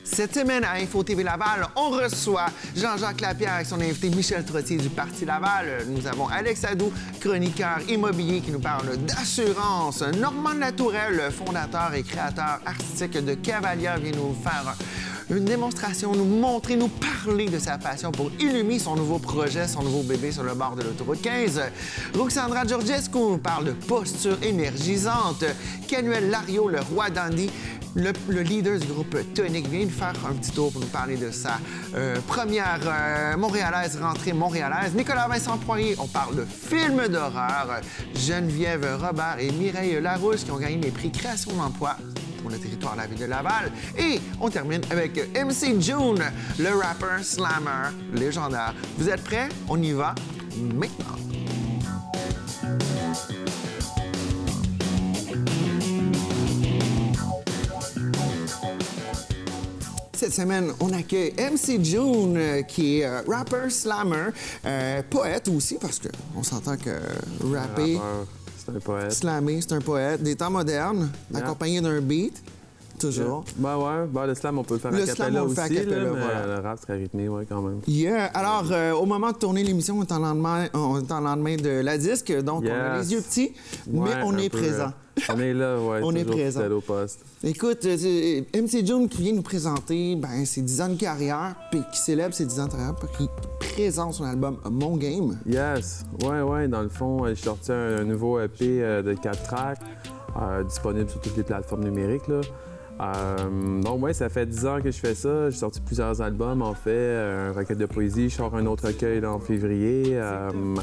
Cette semaine, à Info TV Laval, on reçoit Jean-Jacques Lapierre avec son invité Michel Trottier du Parti Laval. Nous avons Alex Adou, chroniqueur immobilier, qui nous parle d'assurance. Normand Latourelle, le fondateur et créateur artistique de Cavalia, vient nous faire une démonstration, nous montrer, nous parler de sa passion pour illuminer son nouveau projet, son nouveau bébé sur le bord de l'autoroute 15. Ruxandra Georgescu nous parle de posture énergisante. Canuel Lario, le roi dandy, le leader du groupe Tonic, vient de faire un petit tour pour nous parler de sa première montréalaise, rentrée montréalaise. Nicolas Vincent Poirier, on parle de films d'horreur. Geneviève Robert et Mireille Larousse qui ont gagné les prix Création d'emploi pour le territoire de la ville de Laval. Et on termine avec MC June, le rapper slammer légendaire. Vous êtes prêts? On y va maintenant. Cette semaine, on accueille MC June, qui est rapper, slammer, poète aussi, parce qu'on s'entend que rapper, c'est un poète. Slammer, c'est un poète. Des temps modernes, accompagné d'un beat, toujours. Ben ouais, ben le slam, on peut le faire Le à slam, cappella on le aussi, fait à cappella, là, mais voilà. le rap serait rythmé, ouais, quand même. Yeah! Alors, au moment de tourner l'émission, on est en lendemain de la disque, donc on a les yeux petits, mais on est présent. On est là, ouais, On est toujours présent. fidèle au poste. Écoute, MC June qui vient nous présenter ses 10 ans de carrière, puis qui célèbre ses 10 ans de carrière, puis qui présente son album Mon Game. Yes, ouais, dans le fond, j'ai sorti un nouveau EP de 4 tracks, disponible sur toutes les plateformes numériques, là. Donc, ouais, ça fait 10 ans que je fais ça. J'ai sorti plusieurs albums, en fait, un recueil de poésie. Je sors un autre recueil là, en février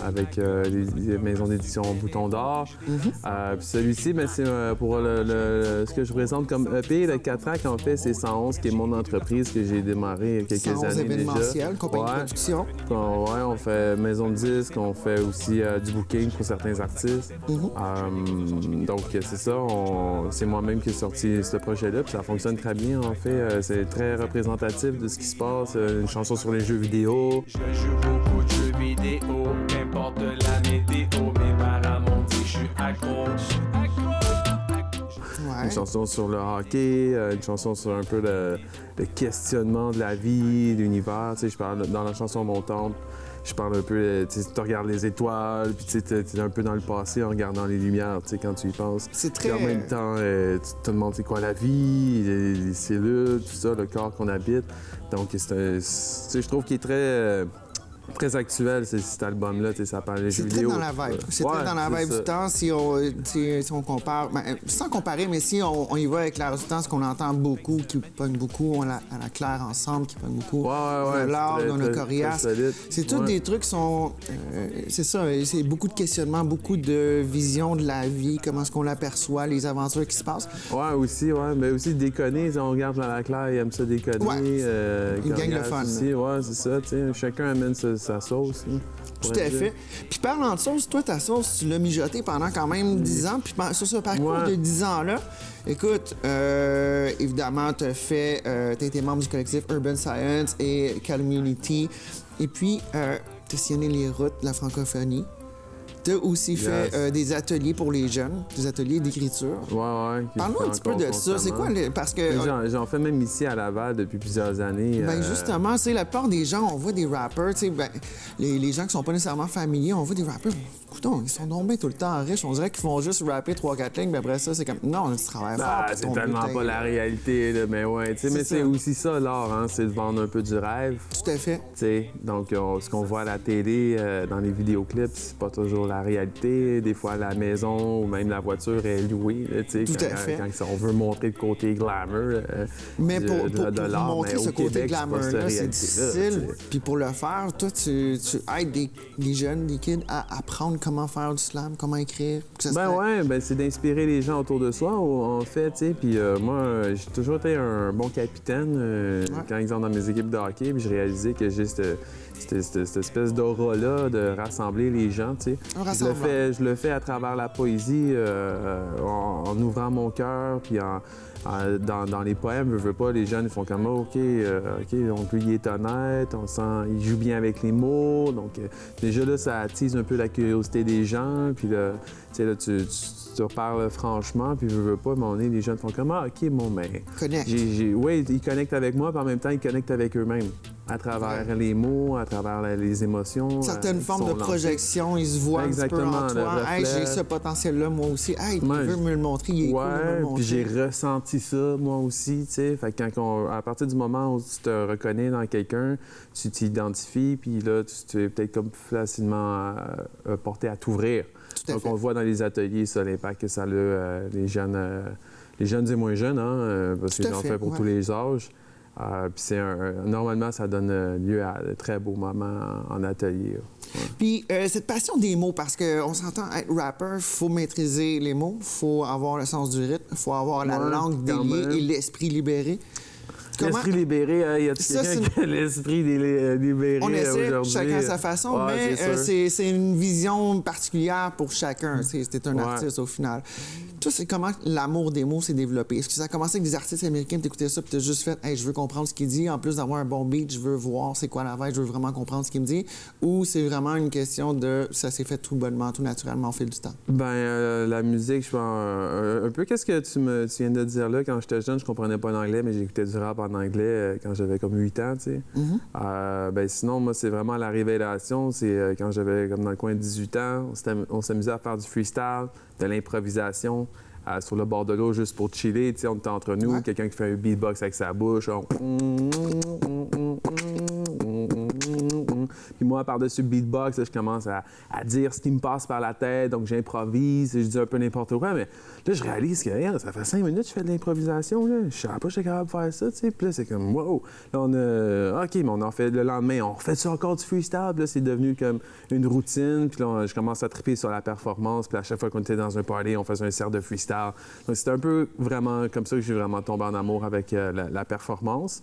avec les maisons d'édition Bouton d'Or. Puis celui-ci, ben, c'est pour ce que je présente comme EP, le 4 tracks, en fait, c'est 111, qui est mon entreprise que j'ai démarré il y a quelques 111 années déjà. événementiel, compagnie de production. Ouais, on fait maison de disques, on fait aussi du booking pour certains artistes. Donc, c'est ça, c'est moi-même qui ai sorti ce projet-là. Ça fonctionne très bien, en fait. C'est très représentatif de ce qui se passe. Une chanson sur les jeux vidéo. Je joue beaucoup de jeux vidéo, n'importe la météo. Mes parents m'ont dit je suis accro. Ouais. Une chanson sur le hockey, une chanson sur un peu le questionnement de la vie, de l'univers. Tu sais, je parle dans la chanson Montante. Je parle un peu, tu regardes les étoiles, puis tu es un peu dans le passé en regardant les lumières, tu sais, quand tu y penses. C'est très... Puis en même temps, tu te demandes c'est quoi la vie, les cellules, tout ça, le corps qu'on habite. Donc, je trouve qu'il est très actuel, cet album-là, ça parle des jeux vidéo. C'est très dans la vibe. C'est très dans la vibe du temps. Si on compare, sans comparer, mais si on y va avec l'air du temps, ce qu'on entend beaucoup, qui pogne beaucoup, on a la Claire ensemble, qui pogne beaucoup. L'art, on a Corias. C'est tous des trucs qui sont... c'est ça, c'est beaucoup de questionnements, beaucoup de visions de la vie, comment est-ce qu'on l'aperçoit, les aventures qui se passent. Ouais, aussi, mais aussi déconner. On regarde la Claire, il aime ça déconner. Ouais, il gagne le fun. Aussi, ouais, c'est ça, tu sais, chacun amène sa sauce. Hein, tout à fait. Puis parlant de sauce, toi, ta sauce, tu l'as mijotée pendant quand même 10 ans. Puis sur ce parcours de 10 ans-là, écoute, évidemment, tu as été membre du collectif Urban Science et Community. Et puis, tu as sillonné les routes de la francophonie. Tu as aussi fait des ateliers pour les jeunes, des ateliers d'écriture. Ouais. Parle-nous un petit peu de ça. C'est quoi parce que... J'en fais même ici à Laval depuis plusieurs années. Ben justement, c'est la plupart des gens, on voit des rappers, tu sais, les gens qui sont pas nécessairement familiers, on voit des rappers, écoutons, ils sont tombés tout le temps riches. On dirait qu'ils font juste rapper 3-4 lignes, mais après ça, c'est comme, non, tu travailles fort. C'est tellement pas la réalité, là, mais ouais. Mais c'est aussi ça, l'art, hein, c'est de vendre un peu du rêve. Tout à fait. T'sais, donc, ce qu'on voit à la télé, dans les vidéoclips, c'est pas toujours la réalité. Des fois, la maison ou même la voiture est louée, tout à fait. Quand on veut montrer le côté glamour mais pour l'art. Montrer mais ce côté Québec, glamour-là, c'est difficile. Puis pour le faire, toi, tu aides des jeunes, des kids à apprendre comment faire du slam, comment écrire. C'est d'inspirer les gens autour de soi, en fait, tu sais. Puis moi, j'ai toujours été un bon capitaine quand, exemple, dans mes équipes de hockey, puis je réalisais que j'ai cette espèce d'aura-là de rassembler les gens, tu sais. Je le fais à travers la poésie, en ouvrant mon cœur, puis Dans les poèmes, veux pas, les jeunes ils font comme OK, donc lui il est honnête, on sent, il joue bien avec les mots, donc déjà là ça attise un peu la curiosité des gens, puis là, tu sais là tu parles franchement, puis veux pas, à un moment donné, les jeunes font comme OK, bon, mais Connecte. Oui, ils connectent avec moi, puis en même temps ils connectent avec eux-mêmes. À travers les mots, à travers les émotions. Certaines formes de projection, ils se voient un petit peu en toi. Hey, j'ai ce potentiel-là, moi aussi. Hey, il veut me le montrer, il est cool de me le montrer. Puis j'ai ressenti ça, moi aussi, tu sais. Fait que à partir du moment où tu te reconnais dans quelqu'un, tu t'identifies, puis là, tu es peut-être comme facilement porté à t'ouvrir. Donc, on le voit dans les ateliers, ça, l'impact que ça a, les jeunes et moins jeunes, hein, parce que j'en fais pour tous les âges. Puis normalement, ça donne lieu à de très beaux moments en atelier. Ouais. Puis cette passion des mots, parce qu'on s'entend être rappeur, il faut maîtriser les mots, il faut avoir le sens du rythme, il faut avoir la langue déliée et l'esprit libéré. L'esprit libéré, il y a quelqu'un qui a l'esprit libéré on essaie, aujourd'hui. chacun à sa façon, mais c'est une vision particulière pour chacun. C'est un artiste au final. Toi, c'est comment l'amour des mots s'est développé? Est-ce que ça a commencé avec des artistes américains, t'écoutais ça, puis t'as juste fait « Hey, je veux comprendre ce qu'il dit. En plus d'avoir un bon beat, je veux voir c'est quoi la vibe, je veux vraiment comprendre ce qu'il me dit. » Ou c'est vraiment une question de « Ça s'est fait tout bonnement, tout naturellement au fil du temps? » La musique, je pense un peu qu'est-ce que tu viens de dire là. Quand j'étais jeune, je comprenais pas l'anglais, mais j'écoutais du rap en anglais quand j'avais comme 8 ans, tu sais. Sinon, moi, c'est vraiment la révélation. C'est quand j'avais comme dans le coin de 18 ans, on s'amusait à faire du freestyle, de l'improvisation. Sur le bord de l'eau juste pour chiller, tu sais, on était entre nous, quelqu'un qui fait un beatbox avec sa bouche, puis moi, par-dessus le beatbox, là, je commence à dire ce qui me passe par la tête, donc j'improvise, je dis un peu n'importe quoi, mais là, je réalise que ça fait 5 minutes que je fais de l'improvisation, là. Je savais pas que j'étais capable de faire ça, tu sais, puis là, c'est comme, wow! Là, OK, mais on en fait le lendemain, on refait ça encore du freestyle, puis là, c'est devenu comme une routine, puis là, je commence à triper sur la performance, puis à chaque fois qu'on était dans un party, on faisait un cercle de freestyle. Donc, c'était un peu vraiment comme ça que j'ai vraiment tombé en amour avec la performance.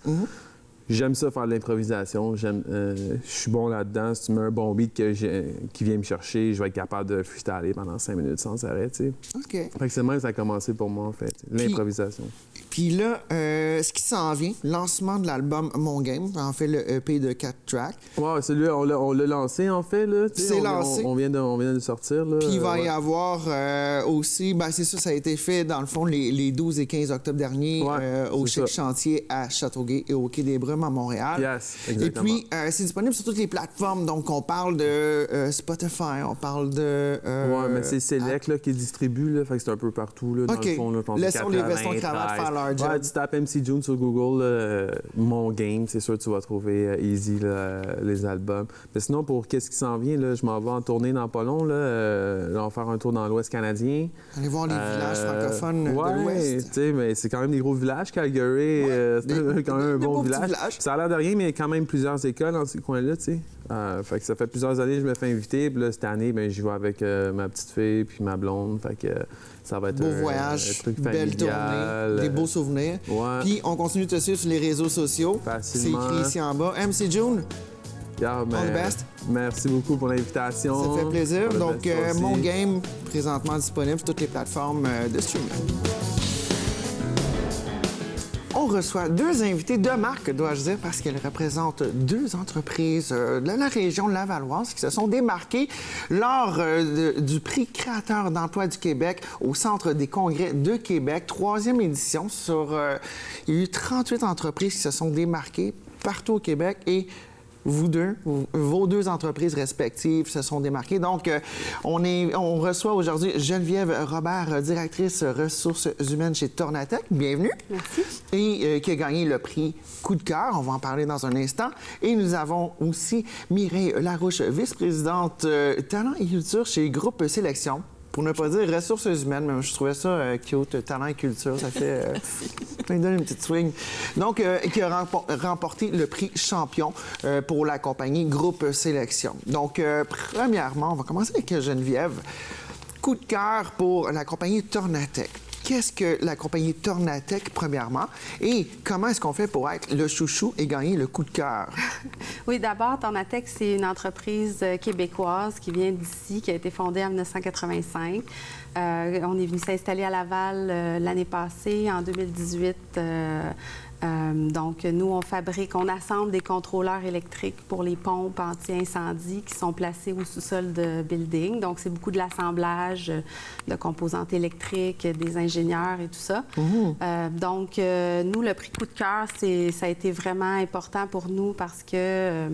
J'aime ça faire de l'improvisation. Je suis bon là-dedans. Si tu mets un bon beat qui vient me chercher, je vais être capable de freestyler pendant 5 minutes sans arrêt, tu sais. OK. Fait que c'est même ça a commencé pour moi, en fait, l'improvisation. Puis là, ce qui s'en vient, lancement de l'album Mon Game, en fait, le EP de 4 tracks. Ouais, celui-là, on l'a lancé, en fait, là. C'est lancé. On vient de le sortir, là. Puis il va y avoir aussi, ben c'est ça a été fait, dans le fond, les 12 et 15 octobre dernier au Chic Chantier à Châteauguay et au Quai des Brumes à Montréal. Yes, exactement. Et puis, c'est disponible sur toutes les plateformes. Donc, on parle de Spotify, on parle de... ouais, mais c'est Select là, qui distribue, là. Fait que c'est un peu partout, là, dans le fond. Là, laissons les vestons cravates faire leur job. Ouais, tu tapes MC June sur Google, Mon Game, c'est sûr que tu vas trouver easy les albums. Mais sinon, pour qu'est-ce qui s'en vient, là, je m'en vais en tournée dans pas long. Là, on va faire un tour dans l'Ouest canadien. Allez voir les villages francophones de l'Ouest. Tu sais, mais c'est quand même des gros villages, Calgary. C'est quand même un bon village. Ça a l'air de rien, mais il y a quand même plusieurs écoles dans ces coins-là, tu sais. Fait que ça fait plusieurs années que je me fais inviter. Puis là, cette année, ben, j'y vais avec ma petite fille puis ma blonde. Fait que ça va être beau voyage, un truc familial. belle tournée, des beaux souvenirs. Ouais. Puis on continue de te suivre sur les réseaux sociaux. Facilement. C'est écrit ici en bas. MC June, all the best. Merci beaucoup pour l'invitation. Ça fait plaisir. Donc, Mon Game, présentement disponible sur toutes les plateformes de streaming. On reçoit 2 invités de marque, dois-je dire, parce qu'elles représentent 2 entreprises de la région lavalloise qui se sont démarquées lors du prix créateur d'emploi du Québec au Centre des congrès de Québec, 3e édition. Il y a eu 38 entreprises qui se sont démarquées partout au Québec et vous deux, vos 2 entreprises respectives se sont démarquées. Donc, on reçoit aujourd'hui Geneviève Robert, directrice ressources humaines chez Tornatec. Bienvenue. Merci. Et qui a gagné le prix Coup de cœur. On va en parler dans un instant. Et nous avons aussi Mireille Larouche, vice-présidente talent et culture chez Groupe Sélection. Pour ne pas dire ressources humaines, mais je trouvais ça cute, talent et culture, ça fait... il donne une petite swing. Donc, qui a remporté le prix champion pour la compagnie Groupe Sélection. Donc, premièrement, on va commencer avec Geneviève. Coup de cœur pour la compagnie Tornatec. qu'est-ce que la compagnie Tornatec, premièrement, et comment est-ce qu'on fait pour être le chouchou et gagner le coup de cœur? Oui, d'abord, Tornatec, c'est une entreprise québécoise qui vient d'ici, qui a été fondée en 1985. On est venu s'installer à Laval l'année passée, en 2018. Donc, nous, on assemble des contrôleurs électriques pour les pompes anti-incendie qui sont placés au sous-sol de building. Donc, c'est beaucoup de l'assemblage de composantes électriques, des ingénieurs et tout ça. Donc, nous, le prix coup de cœur, ça a été vraiment important pour nous parce que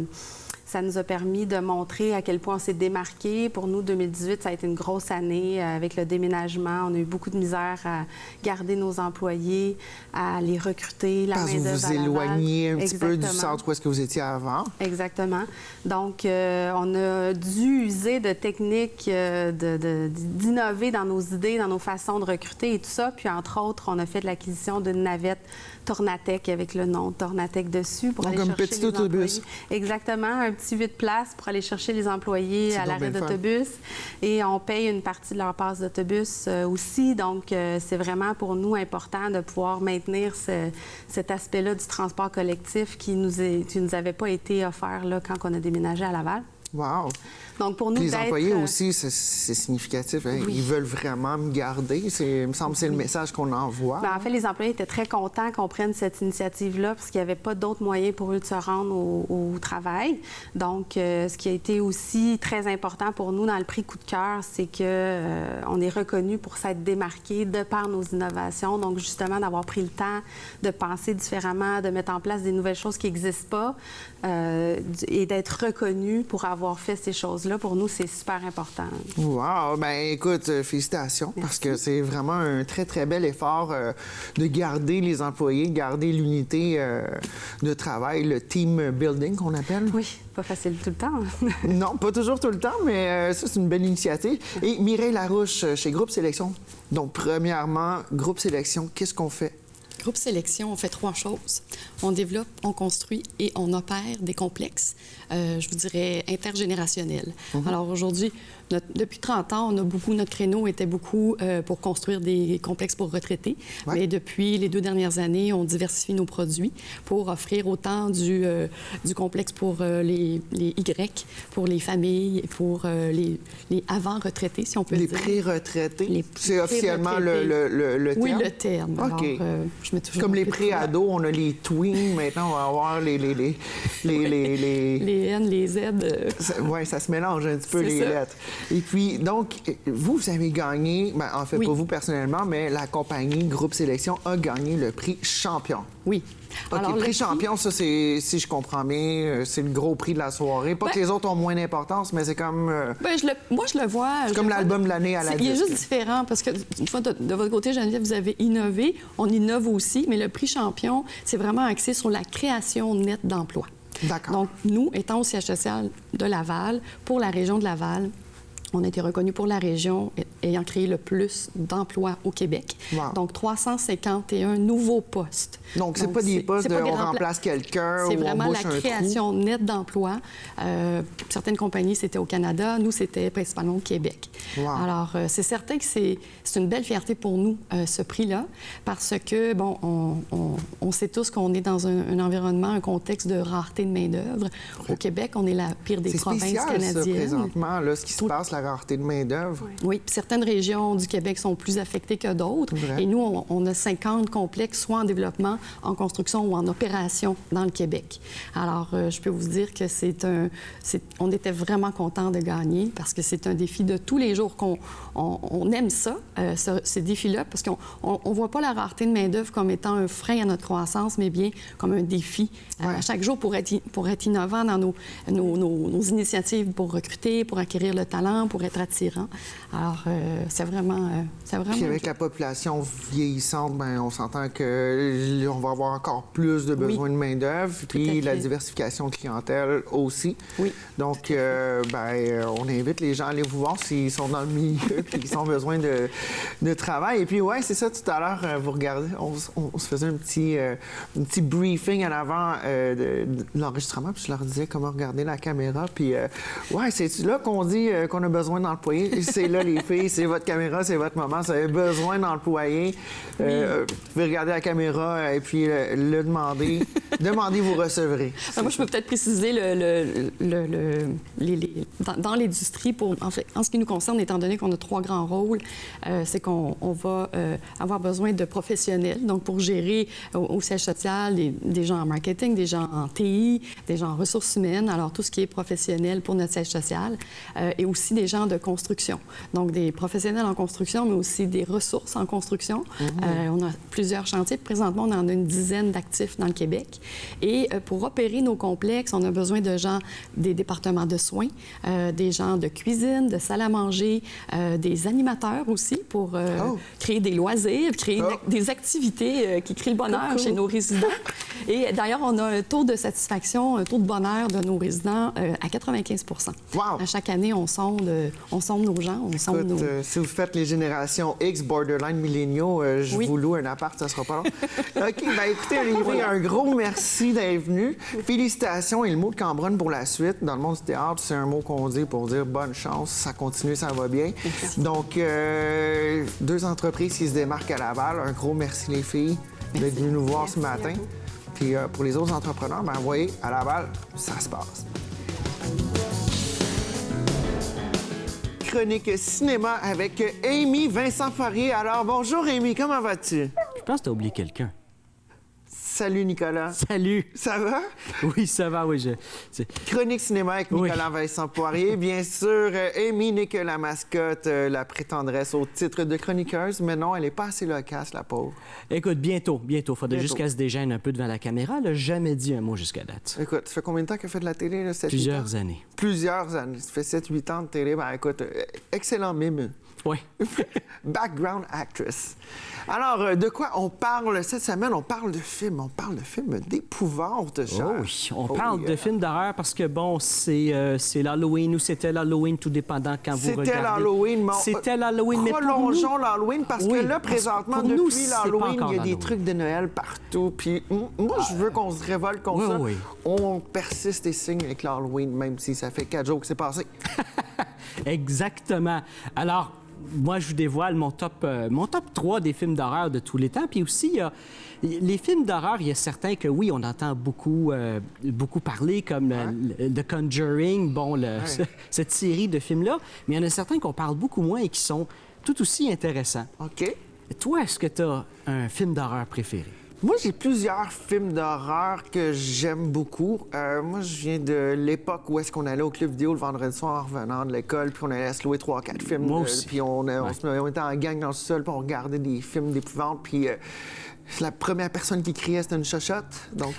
ça nous a permis de montrer à quel point on s'est démarqué. Pour nous, 2018, ça a été une grosse année avec le déménagement. On a eu beaucoup de misère à garder nos employés, à les recruter, la Parce que main-d'œuvre vous à vous Laval. éloignez un petit peu du Exactement. centre où est-ce que vous étiez avant. Exactement. Donc, on a dû user de techniques, d'innover dans nos idées, dans nos façons de recruter et tout ça. Puis, entre autres, on a fait de l'acquisition d'une navette Tornatec avec le nom Tornatec dessus pour Donc, aller un chercher petit les autobus. employés. Exactement, un petit 8 places pour aller chercher les employés C'est à donc l'arrêt bien le fun. d'autobus. Et on paye une partie de leur passe d'autobus aussi. Donc, c'est vraiment pour nous important de pouvoir maintenir cet aspect-là du transport collectif qui nous avait pas été offert là, quand on a déménagé à Laval. Wow! Donc, pour nous, Puis les d'être, employés aussi, c'est significatif. Hein? Oui. Ils veulent vraiment me garder. Il me semble que c'est le message qu'on envoie. En fait, les employés étaient très contents qu'on prenne cette initiative-là parce qu'il n'y avait pas d'autres moyens pour eux de se rendre au travail. Donc, ce qui a été aussi très important pour nous dans le prix coup de cœur, c'est qu'on est reconnu pour s'être démarqué de par nos innovations. Donc, justement, d'avoir pris le temps de penser différemment, de mettre en place des nouvelles choses qui n'existent pas et d'être reconnu pour avoir fait ces choses-là. Pour nous, c'est super important. Wow! Ben écoute, félicitations, parce que c'est vraiment un très, très bel effort de garder les employés, garder l'unité de travail, le team building qu'on appelle. Oui, pas facile tout le temps. Non, pas toujours tout le temps, mais ça, c'est une belle initiative. Et Mireille Larouche, chez Groupe Sélection. Donc, premièrement, Groupe Sélection, qu'est-ce qu'on fait? Groupe Sélection, on fait 3 choses. On développe, on construit et on opère des complexes, je vous dirais, intergénérationnels. Alors aujourd'hui, depuis 30 ans, notre créneau était beaucoup pour construire des complexes pour retraités. Ouais. Mais depuis les 2 dernières années, on diversifie nos produits pour offrir autant du complexe pour les Y, pour les familles, pour les avant-retraités, si on peut Les dire. pré-retraités? C'est Les officiellement pré-retraités. le terme? Oui, le terme. OK. Alors, je mets toujours Comme les mon pré-ados, on a les tweens, maintenant on va avoir les Les N, les Z. Oui, ça se mélange un petit peu, C'est les ça. lettres. Et puis, donc, vous avez gagné, ben, en fait, Oui. pas vous personnellement, mais la compagnie Groupe Sélection a gagné le prix champion. Oui. OK, Alors, le prix champion, ça, c'est, si je comprends bien, c'est le gros prix de la soirée. Pas que les autres ont moins d'importance, mais c'est comme... Moi, je le vois. c'est comme l'album de l'année à la Il est disque. juste différent parce que, une fois, de votre côté, Geneviève, vous avez innové. On innove aussi, mais le prix champion, c'est vraiment axé sur la création nette d'emplois. D'accord. Donc, nous, étant au siège social de Laval, pour la région de Laval, on a été reconnu pour la région ayant créé le plus d'emplois au Québec. Wow. Donc, 351 nouveaux postes. Donc, c'est pas des postes c'est de pas des on remplace quelqu'un C'est ou on vraiment bouche la un trou. création nette d'emplois. Certaines compagnies, c'était au Canada. Nous, c'était principalement au Québec. Wow. Alors, c'est certain que c'est une belle fierté pour nous, ce prix-là, parce que, bon, on sait tous qu'on est dans un environnement, un contexte de rareté de main-d'œuvre. Au Québec, on est la pire des C'est provinces spécial, ça, canadiennes. présentement, là, ce qui se passe, la rareté de main-d'œuvre. Oui, puis certaines régions du Québec sont plus affectées que d'autres. Vrai. Et nous, on a 50 complexes, soit en développement, en construction ou en opération dans le Québec. Alors, je peux vous dire que on était vraiment contents de gagner parce que c'est un défi de tous les jours on aime ça, ces défis-là, parce qu'on ne voit pas la rareté de main-d'œuvre comme étant un frein à notre croissance, mais bien comme un défi à chaque jour pour être innovant dans nos initiatives pour recruter, pour acquérir le talent, pour être attirant. Alors, c'est vraiment... Puis avec la population vieillissante, ben, on s'entend qu'on va avoir encore plus de besoins de main-d'œuvre, puis la diversification de clientèle aussi. Oui. Donc, on invite les gens à aller vous voir s'ils sont dans le milieu puis qu'ils ont besoin de travail. Et puis, ouais, c'est ça, tout à l'heure, vous regardez, on se faisait un petit briefing en avant de l'enregistrement, puis je leur disais comment regarder la caméra. Puis, ouais, c'est là qu'on dit qu'on a besoin besoin d'employer, c'est là, les filles, c'est votre caméra, c'est votre moment. Si vous avez besoin d'employer, vous pouvez regarder la caméra et puis le demander. Demandez, vous recevrez. Moi, je peux peut-être préciser dans l'industrie, en ce qui nous concerne, étant donné qu'on a 3 grands rôles, c'est qu'on va avoir besoin de professionnels, donc pour gérer au siège social des gens en marketing, des gens en TI, des gens en ressources humaines, alors tout ce qui est professionnel pour notre siège social, et aussi des gens de construction. Donc des professionnels en construction, mais aussi des ressources en construction. On a plusieurs chantiers. Présentement, on en a une dizaine d'actifs dans le Québec. Et pour opérer nos complexes, on a besoin de gens des départements de soins, des gens de cuisine, de salle à manger, des animateurs aussi pour créer des loisirs, créer des activités qui créent le bonheur chez nos résidents. Et d'ailleurs, on a un taux de satisfaction, un taux de bonheur de nos résidents à 95 % Wow. À chaque année, on sonde nos gens, on sonde nos... si vous faites les générations X, borderline, milléniaux, je vous loue un appart, ça sera pas long. OK, bien écoutez, Olivier, un gros merci d'être venu. Félicitations et le mot de Cambronne pour la suite. Dans le monde du théâtre, c'est un mot qu'on dit pour dire bonne chance, ça continue, ça va bien. Merci. Donc, 2 entreprises qui se démarquent à Laval. Un gros merci, les filles, d'être venues nous voir ce matin. Puis pour les autres entrepreneurs, bien, vous voyez, à Laval, ça se passe. Chronique cinéma avec Amy Vincent Poirier. Alors, bonjour Amy, comment vas-tu? Je pense que t'as oublié quelqu'un. Salut Nicolas. Salut! Ça va? Oui, ça va, oui. Chronique cinéma avec Nicolas Vincent Poirier. Bien sûr, Amy n'est que la mascotte, la prétendresse au titre de chroniqueuse, mais non, elle n'est pas assez loquace, la pauvre. Écoute, bientôt. Faudrait juste qu'elle se dégaine un peu devant la caméra. Elle n'a jamais dit un mot jusqu'à date. Écoute, ça fait combien de temps qu'elle fait de la télé? Là, 7, Plusieurs années. Plusieurs années. Ça fait 7-8 ans de télé. Ben écoute, excellent mime. Oui. Background actress. Alors, de quoi on parle cette semaine? On parle de films. On parle de films d'épouvante, Charles. Oh oui, on parle de films d'horreur parce que, bon, c'est l'Halloween ou c'était l'Halloween, tout dépendant quand vous regardez. C'était l'Halloween, mais c'était l'Halloween, mais prolongeons l'Halloween parce que là, présentement, pour nous, depuis l'Halloween, il y a des trucs de Noël partout. Puis moi, je veux qu'on se révolte contre ça. Oui. On persiste et signe avec l'Halloween, même si ça fait 4 jours que c'est passé. Exactement. Alors, moi, je vous dévoile mon top 3 des films d'horreur de tous les temps. Puis aussi, les films d'horreur, il y a certains que, oui, on entend beaucoup parler, comme The Conjuring, cette série de films-là. Mais il y en a certains qu'on parle beaucoup moins et qui sont tout aussi intéressants. OK. Toi, est-ce que tu as un film d'horreur préféré? Moi, j'ai plusieurs films d'horreur que j'aime beaucoup. Moi, je viens de l'époque où est-ce qu'on allait au club vidéo le vendredi soir en revenant de l'école, puis on allait se louer 3-4 films. Moi aussi. Puis on était en gang dans le sol, puis on regardait des films d'épouvante, puis la première personne qui criait, c'était une chochotte. Donc,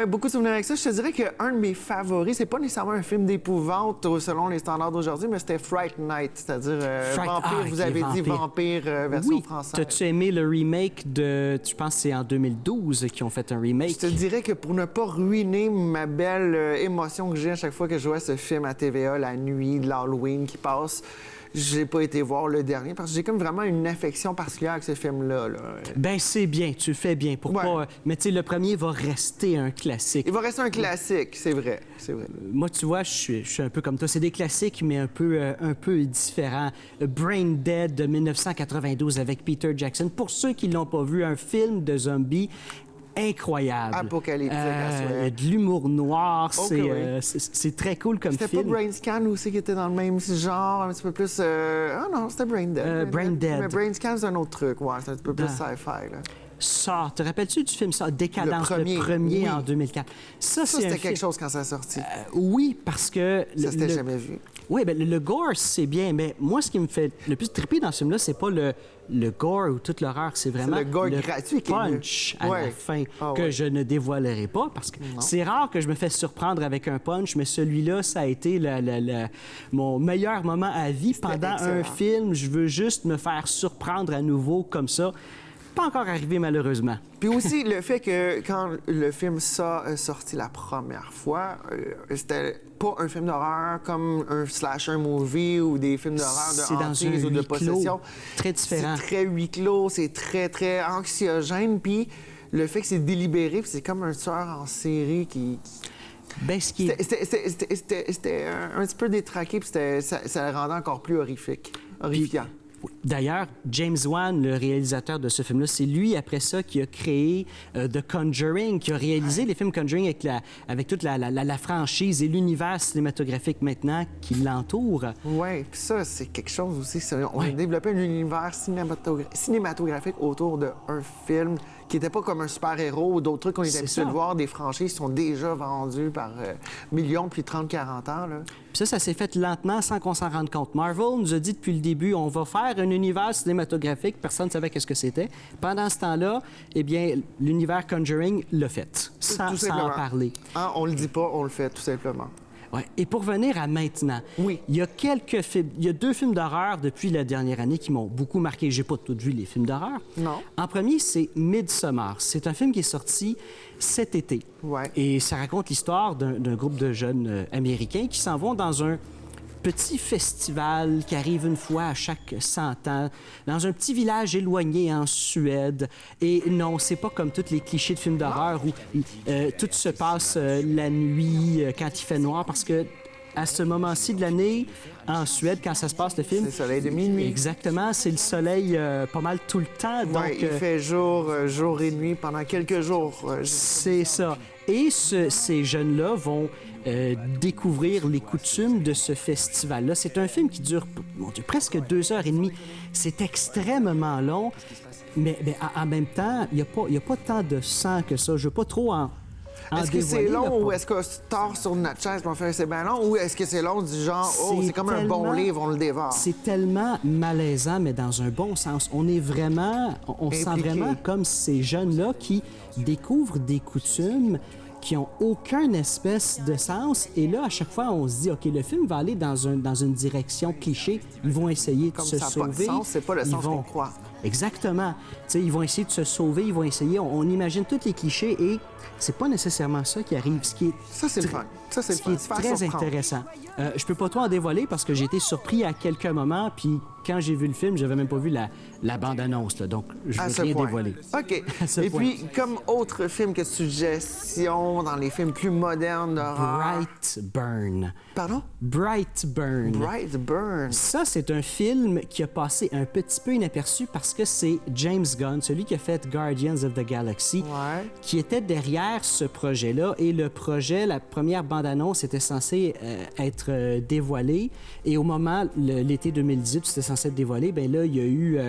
beaucoup de souvenirs avec ça. Je te dirais qu'un de mes favoris, c'est pas nécessairement un film d'épouvante selon les standards d'aujourd'hui, mais c'était Fright Night, c'est-à-dire Vampire, vous avez dit Vampire version française. T'as-tu aimé le remake de, tu penses que c'est en 2012 qu'ils ont fait un remake? Je te dirais que pour ne pas ruiner ma belle émotion que j'ai à chaque fois que je vois ce film à TVA, la nuit de l'Halloween qui passe, j'ai pas été voir le dernier parce que j'ai comme vraiment une affection particulière avec ce film-là. Ben c'est bien, tu fais bien. Pourquoi? Mais tu sais, le premier va rester un classique. Il va rester un classique, c'est vrai. Moi, tu vois, je suis un peu comme toi. C'est des classiques, mais un peu différents. Brain Dead de 1992 avec Peter Jackson. Pour ceux qui l'ont pas vu, un film de zombies incroyable. Apocalyptique, de l'humour noir, c'est très cool comme film. C'était pas Brain Scan aussi qui était dans le même genre, un petit peu plus... Ah non, c'était Brain Dead. Brain Dead. Mais Brain Scan, c'est un autre truc, c'est un petit peu plus sci-fi. Ça, te rappelles-tu du film ça, Décadence, le premier en 2004? Ça c'était quelque chose quand ça a sorti. Oui, parce que... Ça, c'était jamais vu. Oui, bien, le gore, c'est bien, mais moi, ce qui me fait le plus triper dans ce film-là, c'est pas le gore ou toute l'horreur, c'est vraiment le gore gratuit qui punch à la fin que je ne dévoilerai pas, parce que c'est rare que je me fais surprendre avec un punch, mais celui-là, ça a été mon meilleur moment à vie pendant un film. Je veux juste me faire surprendre à nouveau comme ça. Pas encore arrivé, malheureusement. Puis aussi, le fait que quand le film a sorti la première fois, c'était pas un film d'horreur comme un slasher movie ou des films d'horreur de hantise ou de possession. Très différent. C'est très huis clos, c'est très, très anxiogène. Puis le fait que c'est délibéré, puis c'est comme un tueur en série qui Ben, ce qui est... C'était un petit peu détraqué, puis ça le rendait encore plus horrifiant. D'ailleurs, James Wan, le réalisateur de ce film-là, c'est lui, après ça, qui a créé The Conjuring, qui a réalisé les films Conjuring avec toute la franchise et l'univers cinématographique maintenant qui l'entoure. Oui, puis ça, c'est quelque chose aussi. On a développé un univers cinématographique autour d'un film qui n'était pas comme un super-héros ou d'autres trucs qu'on est habitué de voir. Des franchises qui sont déjà vendues par millions depuis 30-40 ans. Là. Puis ça s'est fait lentement sans qu'on s'en rende compte. Marvel nous a dit depuis le début, on va faire un univers cinématographique. Personne ne savait qu'est-ce que c'était. Pendant ce temps-là, eh bien, l'univers Conjuring l'a fait, sans en parler. Hein, on le dit pas, on le fait, tout simplement. Ouais. Et pour venir à maintenant, oui. Il y a 2 films d'horreur depuis la dernière année qui m'ont beaucoup marqué. J'ai pas tout vu les films d'horreur. Non. En premier, c'est Midsommar. C'est un film qui est sorti cet été. Ouais. Et ça raconte l'histoire d'un groupe de jeunes Américains qui s'en vont dans un petit festival qui arrive une fois à chaque 100 ans, dans un petit village éloigné en Suède. Et non, c'est pas comme tous les clichés de films d'horreur où tout se passe la nuit quand il fait noir, parce que à ce moment-ci de l'année, en Suède, quand ça se passe, le film... C'est le soleil de minuit. Exactement, c'est le soleil pas mal tout le temps. Donc, il fait jour et nuit pendant quelques jours. C'est ça. Et ces jeunes-là vont découvrir les coutumes de ce festival-là. C'est un film qui dure, mon Dieu, presque 2h30. C'est extrêmement long, mais en même temps, il n'y a pas tant de sang que ça. Je veux pas trop en est-ce que c'est long ou est-ce que tu tord sur notre chaise pour faire c'est bien long, ou est-ce que c'est long du genre, c'est comme un bon livre, on le dévore? C'est tellement malaisant, mais dans un bon sens. On est vraiment, on se sent vraiment comme ces jeunes-là qui découvrent des coutumes qui ont aucun espèce de sens. Et là, à chaque fois, on se dit, OK, le film va aller dans une direction cliché. Ils vont essayer de se sauver. Comme ça n'a pas de sens, c'est pas le sens qu'on croit. Exactement. Tu sais, ils vont essayer de se sauver, ils vont essayer... On imagine tous les clichés et c'est pas nécessairement ça qui arrive. Ce qui est ça, c'est le fun. Ça, c'est ce qui est très intéressant. Je peux pas tout en dévoiler parce que j'ai été surpris à quelques moments, puis quand j'ai vu le film, j'avais même pas vu la bande-annonce, là, donc je ne veux rien dévoiler. OK. Et puis, comme autre film que suggestion dans les films plus modernes d'horreur... Brightburn. Pardon? Brightburn. Brightburn. Ça, c'est un film qui a passé un petit peu inaperçu parce que c'est James Gunn, celui qui a fait Guardians of the Galaxy, qui était derrière ce projet-là. Et le projet, la première bande-annonce était censée être dévoilée. Et au moment, l'été 2018, c'était censé être dévoilé, bien là, il y a eu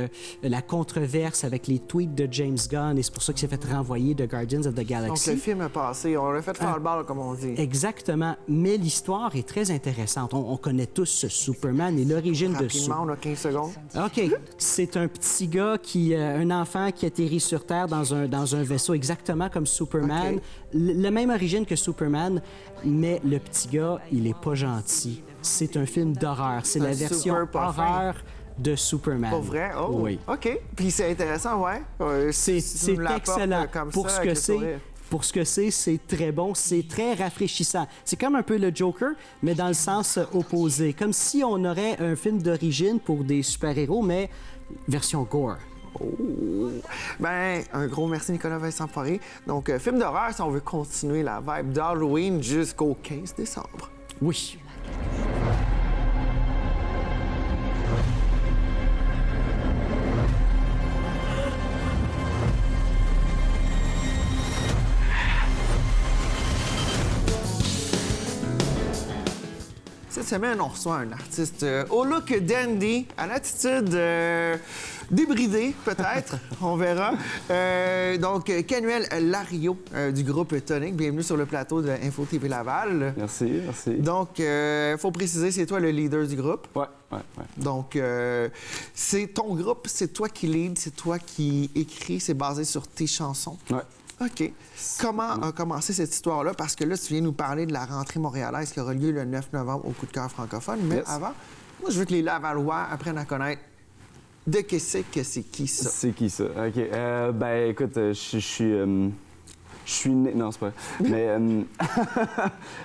la controverse avec les tweets de James Gunn et c'est pour ça qu'il s'est fait renvoyer de Guardians of the Galaxy. Donc, le film a passé. On l'a fait faire le bal, comme on dit. Exactement. Mais l'histoire est très intéressante. On connaît tous ce Superman et l'origine de Rapidement, on a 15 secondes. OK. C'est un petit gars un enfant qui atterrit sur Terre dans un vaisseau exactement comme Superman. Okay. La même origine que Superman, mais le petit gars, il est pas gentil. C'est un film d'horreur. C'est la version horreur de Superman. Pas vrai? Oh, oui. OK. Puis c'est intéressant, ouais. C'est excellent. Pour ce que c'est... Pour ce que c'est très bon, c'est très rafraîchissant. C'est comme un peu le Joker, mais dans le sens opposé. Comme si on aurait un film d'origine pour des super-héros, mais version gore. Oh. Ben, un gros merci Nicolas Vincent-Poirier. Donc, film d'horreur, si on veut continuer la vibe d'Halloween jusqu'au 15 décembre. Oui. Cette semaine, on reçoit un artiste au look dandy, à l'attitude débridée, peut-être. On verra. Donc, Canuel Larios du groupe Tonic. Bienvenue sur le plateau de Info TV Laval. Merci, merci. Donc, il faut préciser, c'est toi le leader du groupe. Ouais. Donc, c'est ton groupe, c'est toi qui lead, c'est toi qui écris, c'est basé sur tes chansons. Ouais. OK. Comment a commencé cette histoire-là? Parce que là, tu viens nous parler de la rentrée montréalaise qui aura lieu le 9 novembre au Coup de cœur francophone. Mais avant, moi, je veux que les Lavallois apprennent à connaître de qu'est-ce que c'est qui ça? C'est qui ça? OK. Ben, écoute, je suis né... Non, c'est pas vrai.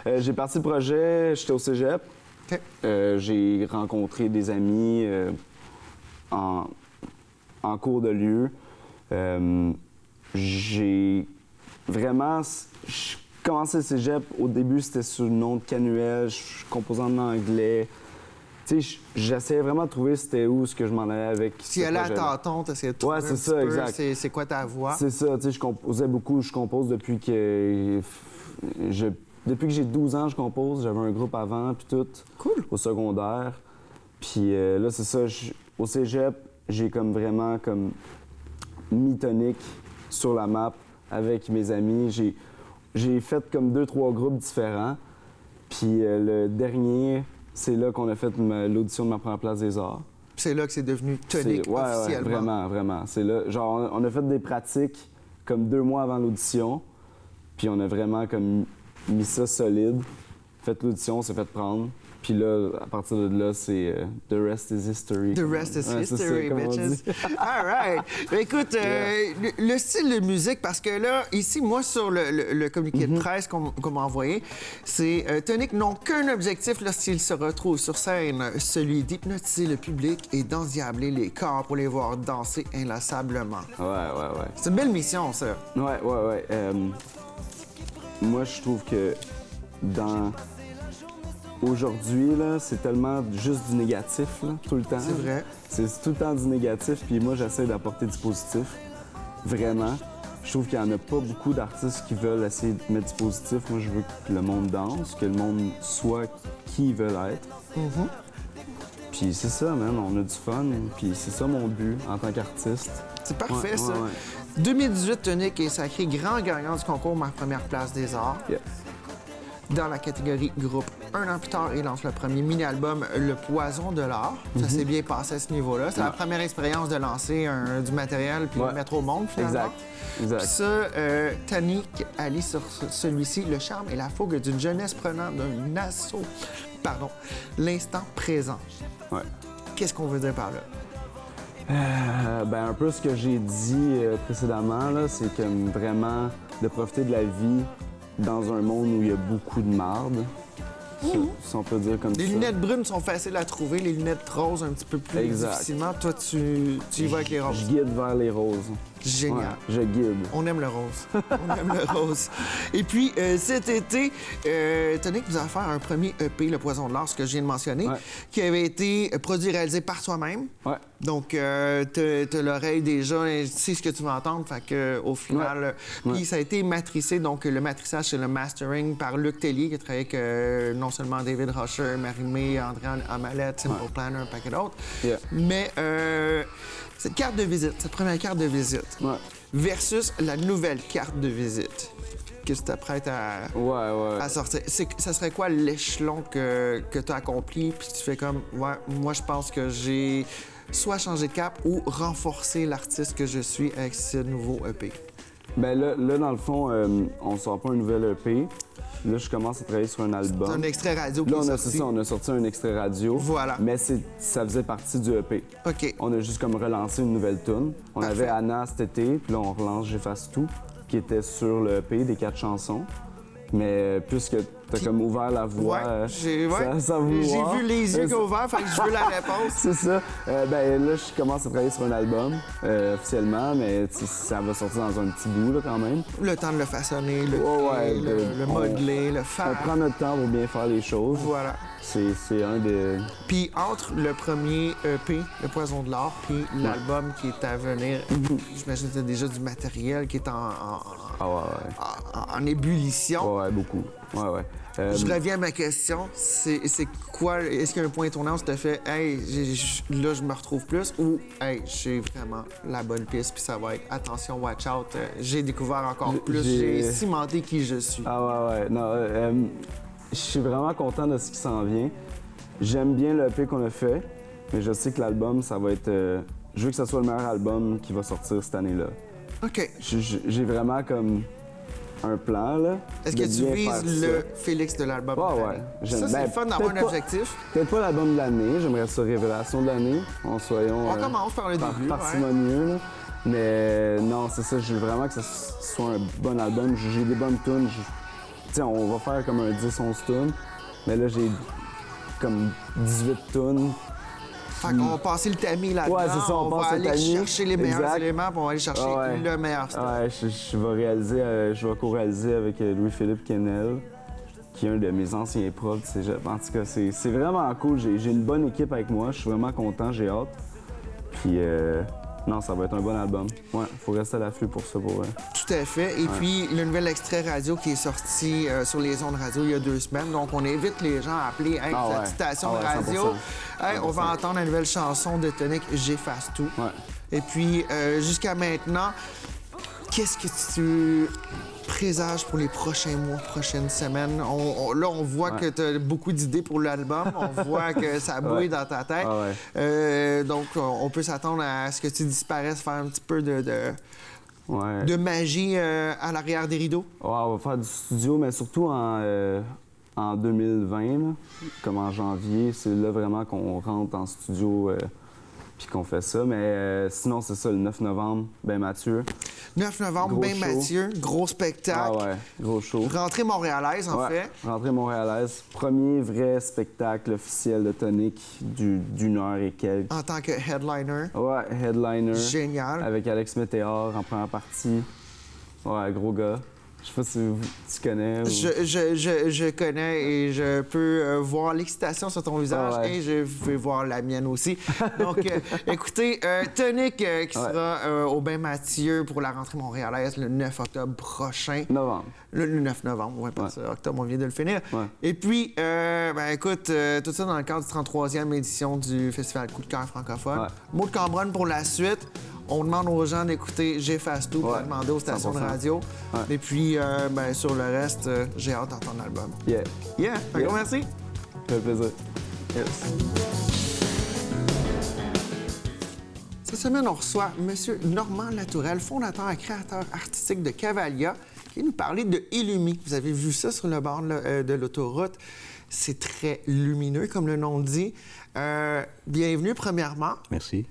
Mais j'ai parti le projet, j'étais au cégep. OK. J'ai rencontré des amis en cours de lieu. J'ai vraiment... commencé le cégep, au début, c'était sous le nom de Canuel, je composais en anglais. Tu sais, j'essayais vraiment de trouver c'était où ce que je m'en allais avec. Tu y allais à tâtons, tu essayais de trouver Ouais, c'est un ça, petit peu exact. c'est quoi ta voix. C'est ça, tu sais, je composais beaucoup. Je compose depuis que depuis que j'ai 12 ans, je compose. J'avais un groupe avant, puis tout. Cool. Au secondaire. Puis là, c'est ça, au cégep, j'ai comme vraiment comme mis Tonic sur la map avec mes amis. J'ai fait comme 2-3 groupes différents. Puis le dernier, c'est là qu'on a fait l'audition de ma première place des arts. C'est là que c'est devenu Tonic Ouais, officiellement. vraiment, vraiment. C'est là, genre, on a fait des pratiques comme 2 mois avant l'audition, puis on a vraiment comme mis ça solide, fait l'audition, on s'est fait prendre, puis là, à partir de là, c'est the rest is history. The rest is Ouais, c'est history, ça, comme on bitches. dit. All right. Ben, écoute, le style de musique, parce que là, ici, moi, sur le communiqué de presse qu'on m'a envoyé, c'est Tonic n'ont qu'un objectif lorsqu'ils se retrouvent sur scène, celui d'hypnotiser le public et d'endiabler les corps pour les voir danser inlassablement. Ouais. C'est une belle mission, ça. Ouais. Moi, je trouve que aujourd'hui, là, c'est tellement juste du négatif, là, tout le temps. C'est vrai. C'est tout le temps du négatif, puis moi, j'essaie d'apporter du positif. Vraiment. Je trouve qu'il n'y en a pas beaucoup d'artistes qui veulent essayer de mettre du positif. Moi, je veux que le monde danse, que le monde soit qui ils veulent être. Puis c'est ça, man, on a du fun. Puis c'est ça mon but en tant qu'artiste. C'est parfait, ça. Ouais. 2018, Tonic est sacré grand gagnant du concours Ma première place des arts. Yeah. Dans la catégorie groupe. Un an plus tard, il lance le premier mini-album Le Poison de l'art. Ça s'est bien passé à ce niveau-là. C'est la première expérience de lancer du matériel puis de le mettre au monde, finalement. Exact. Puis ça, Tonic allie sur celui-ci le charme et la fougue d'une jeunesse prenant d'un assaut. Pardon. L'instant présent. Ouais. Qu'est-ce qu'on veut dire par là? Ben un peu ce que j'ai dit précédemment, là, c'est que vraiment de profiter de la vie dans un monde où il y a beaucoup de marde, si on peut dire comme ça. Les lunettes brunes sont faciles à trouver, les lunettes roses un petit peu plus Exact. difficilement. Toi, tu y vas avec les roses. Je guide vers les roses. Génial. Ouais, je guide. On aime le rose. On aime le rose. Et puis, cet été, Tonic vous a offert un premier EP, Le Poison de l'art, ce que je viens de mentionner, qui avait été produit et réalisé par soi-même. Ouais. Donc, t'as l'oreille déjà, tu sais ce que tu vas entendre, fait que au final... Puis ça a été matricé, donc le matrissage, c'est le mastering par Luc Tellier, qui a travaillé avec non seulement David Rusher, Marie-Mé, André Amalette, Simple Planner, un paquet d'autres. Yeah. Mais cette carte de visite, cette première carte de visite, versus la nouvelle carte de visite que tu t'apprêtes à sortir. Ça serait quoi l'échelon que tu as accompli, puis tu fais comme, moi je pense que j'ai soit changé de cap ou renforcé l'artiste que je suis avec ce nouveau EP? Ben là dans le fond, on sort pas un nouvel EP. Là, je commence à travailler sur un album. C'est un extrait radio qui là, est sorti. C'est ça, on a sorti un extrait radio. Voilà. Mais ça faisait partie du EP. OK. On a juste comme relancé une nouvelle tune. On Parfait. avait Anna cet été, puis là, on relance J'efface tout, qui était sur le EP des 4 chansons. Mais puisque t'as comme ouvert la voie, j'ai ça vous j'ai voir. vu les yeux qui ont ouvert, fait que je veux la réponse. C'est ça. Ben là, je commence à travailler sur un album officiellement, mais ça va sortir dans un petit bout là, quand même. Le temps de le façonner, le Ouais, créer, le modeler, le faire. On prend notre temps pour bien faire les choses. Voilà. C'est un des... Puis entre le premier EP, Le Poison de l'art, puis l'album qui est à venir, j'imagine que tu as déjà du matériel qui est en ébullition. Ouais, beaucoup. Ouais. Je reviens à ma question. C'est quoi? Est-ce qu'il y a un point tournant où tu te fait « Hey, là, je me retrouve plus » ou « Hey, j'ai vraiment la bonne piste, puis ça va être attention, watch out, j'ai découvert encore plus, j'ai cimenté qui je suis. » Ouais. Non, je suis vraiment content de ce qui s'en vient. J'aime bien le EP qu'on a fait, mais je sais que l'album, ça va être... je veux que ça soit le meilleur album qui va sortir cette année-là. OK. J'ai vraiment comme un plan, là. Est-ce que tu vises le Félix de l'album? Ouais. Ça, c'est le fun d'avoir un objectif. Peut-être pas l'album de l'année, j'aimerais ça Révélation de l'année. On commence par le début. Parcimonieux, là. Mais non, c'est ça, je veux vraiment que ça soit un bon album. J'ai des bonnes tunes. Tiens, on va faire comme un 10-11 tunes. Mais là, j'ai comme 18 tunes Fait qu'on va passer le tamis là-dedans. Ouais, c'est ça, on va passe le aller tamis. chercher les meilleurs Exact. éléments, puis on va aller chercher Ouais. le meilleur stuff. Ouais, je vais réaliser, je vais co-réaliser avec Louis-Philippe Kennel, qui est un de mes anciens profs du cégep. En tout cas, c'est vraiment cool. J'ai une bonne équipe avec moi. Je suis vraiment content, j'ai hâte. Puis, non, ça va être un bon album. Ouais, faut rester à l'affût pour ça, pour vrai. Tout à fait. Et puis, le nouvel extrait radio qui est sorti sur les ondes radio il y a 2 semaines. Donc, on invite les gens à appeler Ah ouais. cette station Ah ouais, radio. 100%. Hey, on va entendre la nouvelle chanson de Tonic, J'efface tout. Ouais. Et puis, jusqu'à maintenant, qu'est-ce que tu présages pour les prochains mois, prochaines semaines? Là, on voit que tu as beaucoup d'idées pour l'album. On voit que ça bouille dans ta tête. Ah ouais. Donc, on peut s'attendre à ce que tu disparaisses, faire un petit peu Ouais. de magie à l'arrière des rideaux. Ouais, on va faire du studio, mais surtout en 2020, là, comme en janvier. C'est là vraiment qu'on rentre en studio puis qu'on fait ça. Mais sinon, c'est ça, le 9 novembre, ben Mathieu. 9 novembre, Gros Ben show. Mathieu, gros spectacle. Ah ouais, gros show. Rentrée montréalaise, en Ouais, fait. rentrée montréalaise. Premier vrai spectacle officiel de Tonic d'une heure et quelques. En tant que headliner. Ouais, headliner. Génial. Avec Alex Météor en première partie. Ouais, gros gars. Je sais pas si tu connais. Ou... Je connais et je peux voir l'excitation sur ton visage Ah ouais. et je vais voir la mienne aussi. Donc, écoutez, Tonic qui sera au Bain Mathieu pour la rentrée montréalaise le 9 octobre prochain. Novembre. Le 9 novembre, ouais, parce que octobre, on vient de le finir. Ouais. Et puis, ben écoute, tout ça dans le cadre du 33e édition du Festival Coup de cœur francophone. Ouais. Mot de Cambronne pour la suite. On demande aux gens d'écouter J'efface tout pour Ouais, demander aux stations de 100%. radio. Ouais. Et puis, ben, sur le reste, j'ai hâte d'entendre l'album. Yeah. Yeah, un gros merci. Ça fait plaisir. Yes. Cette semaine, on reçoit M. Normand Latourelle, fondateur et créateur artistique de Cavalia, qui nous parlait de Illumi. Vous avez vu ça sur le bord de l'autoroute. C'est très lumineux, comme le nom le dit. Bienvenue, premièrement. Merci.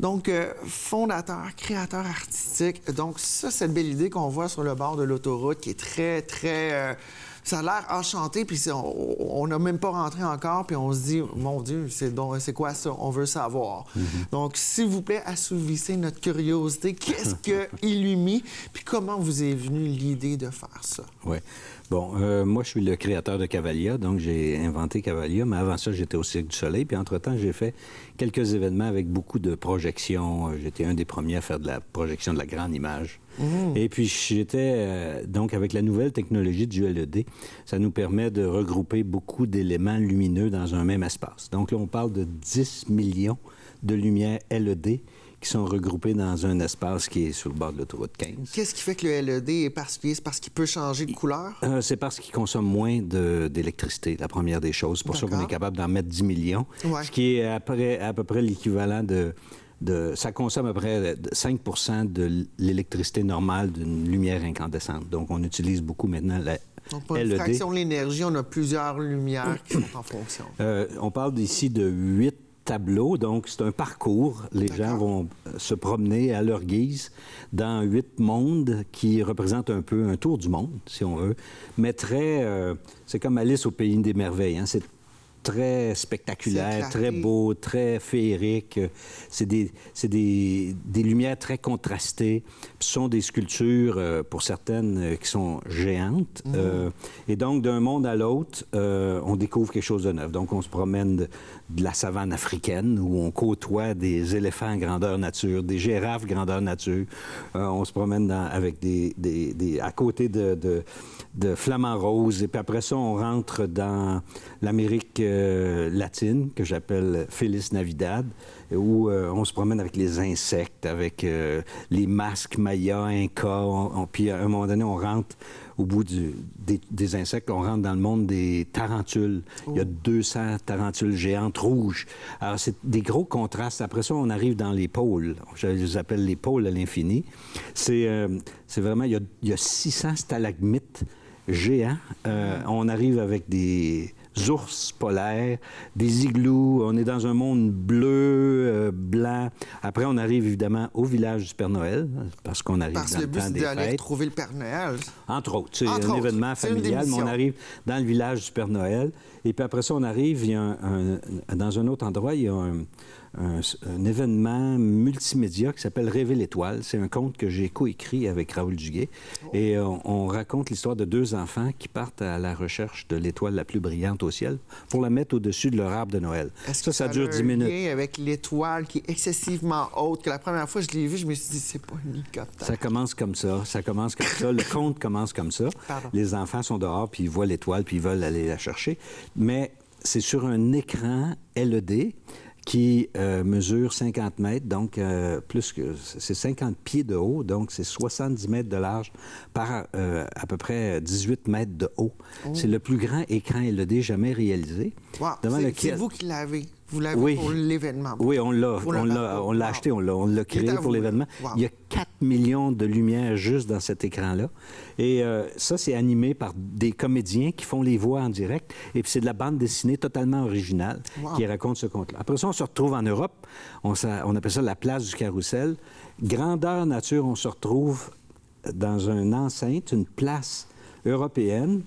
Donc, fondateur, créateur artistique. Donc, ça, cette belle idée qu'on voit sur le bord de l'autoroute, qui est très, très... ça a l'air enchanté, puis on n'a même pas rentré encore, puis on se dit, mon Dieu, c'est quoi ça? On veut savoir. Donc, s'il vous plaît, assouvissez notre curiosité. Qu'est-ce que Illumi? Puis comment vous est venue l'idée de faire ça? Oui. Bon, moi, je suis le créateur de Cavalia, donc j'ai inventé Cavalia, mais avant ça, j'étais au Cirque du Soleil, puis entre-temps, j'ai fait quelques événements avec beaucoup de projections. J'étais un des premiers à faire de la projection de la grande image. Et puis, j'étais, donc, avec la nouvelle technologie du LED, ça nous permet de regrouper beaucoup d'éléments lumineux dans un même espace. Donc là, on parle de 10 millions de lumières LED qui sont regroupés dans un espace qui est sur le bord de l'autoroute 15. Qu'est-ce qui fait que le LED est particulier? C'est parce qu'il peut changer de couleur? C'est parce qu'il consomme moins d'électricité, la première des choses. C'est pour ça qu'on est capable d'en mettre 10 millions, Ouais. ce qui est à peu près l'équivalent de... Ça consomme à peu près 5 de l'électricité normale d'une lumière incandescente. Donc, on utilise beaucoup maintenant la Donc, pour une LED. fraction de l'énergie, on a plusieurs lumières qui sont en fonction. On parle ici de 8 tableaux, donc c'est un parcours. Les gens vont se promener à leur guise dans 8 mondes qui représentent un peu un tour du monde, si on veut, mais très... c'est comme Alice au pays des merveilles, hein? C'est très spectaculaire, C'est très éclaté. beau, très féerique. C'est des lumières très contrastées. Ce sont des sculptures, pour certaines, qui sont géantes. Et donc, d'un monde à l'autre, on découvre quelque chose de neuf. Donc, on se promène de la savane africaine où on côtoie des éléphants grandeur nature, des girafes grandeur nature. On se promène avec à côté de flamants roses. Et puis après ça, on rentre dans l'Amérique latine, que j'appelle Feliz Navidad, où on se promène avec les insectes, avec les masques mayas, incas. Puis à un moment donné, on rentre au bout des insectes, on rentre dans le monde des tarentules. Il y a 200 tarentules géantes rouges. Alors, c'est des gros contrastes. Après ça, on arrive dans les pôles. Je les appelle les pôles à l'infini. C'est vraiment... Il y a 600 stalagmites géants. On arrive avec des ours polaires, des igloos. On est dans un monde bleu, blanc. Après, on arrive évidemment au village du Père Noël, parce qu'on arrive Parce dans que le le but, temps c'est des d'aller fêtes. retrouver le Père Noël. Entre autres, c'est Entre un autres. événement C'est une des familial, mais on missions. arrive dans le village du Père Noël. Et puis après ça, on arrive, il y a dans un autre endroit, il y a un événement multimédia qui s'appelle Rêver l'étoile. C'est un conte que j'ai coécrit avec Raoul Duguay. Et on raconte l'histoire de 2 enfants qui partent à la recherche de l'étoile la plus brillante au ciel pour la mettre au-dessus de leur arbre de Noël. Est-ce que ça dure 10 a un minutes. lien avec l'étoile qui est excessivement haute, que la première fois que je l'ai vue, je me suis dit, c'est pas un hélicoptère. Ça commence comme ça. Le conte commence comme ça. Pardon. Les enfants sont dehors, puis ils voient l'étoile, puis ils veulent aller la chercher. Mais c'est sur un écran LED qui mesure 50 mètres, donc c'est 50 pieds de haut, donc c'est 70 mètres de large par à peu près 18 mètres de haut. C'est le plus grand écran LED jamais réalisé. Wow. C'est vous qui l'avez. Vous l'avez pour l'événement. Oui, on l'a acheté, on l'a créé pour l'événement. Wow. Il y a 4 millions de lumières juste dans cet écran-là. Et ça, c'est animé par des comédiens qui font les voix en direct. Et puis, c'est de la bande dessinée totalement originale qui raconte ce conte-là. Après ça, on se retrouve en Europe. On appelle ça la place du Carrousel. Grandeur nature, on se retrouve dans une enceinte, une place européenne,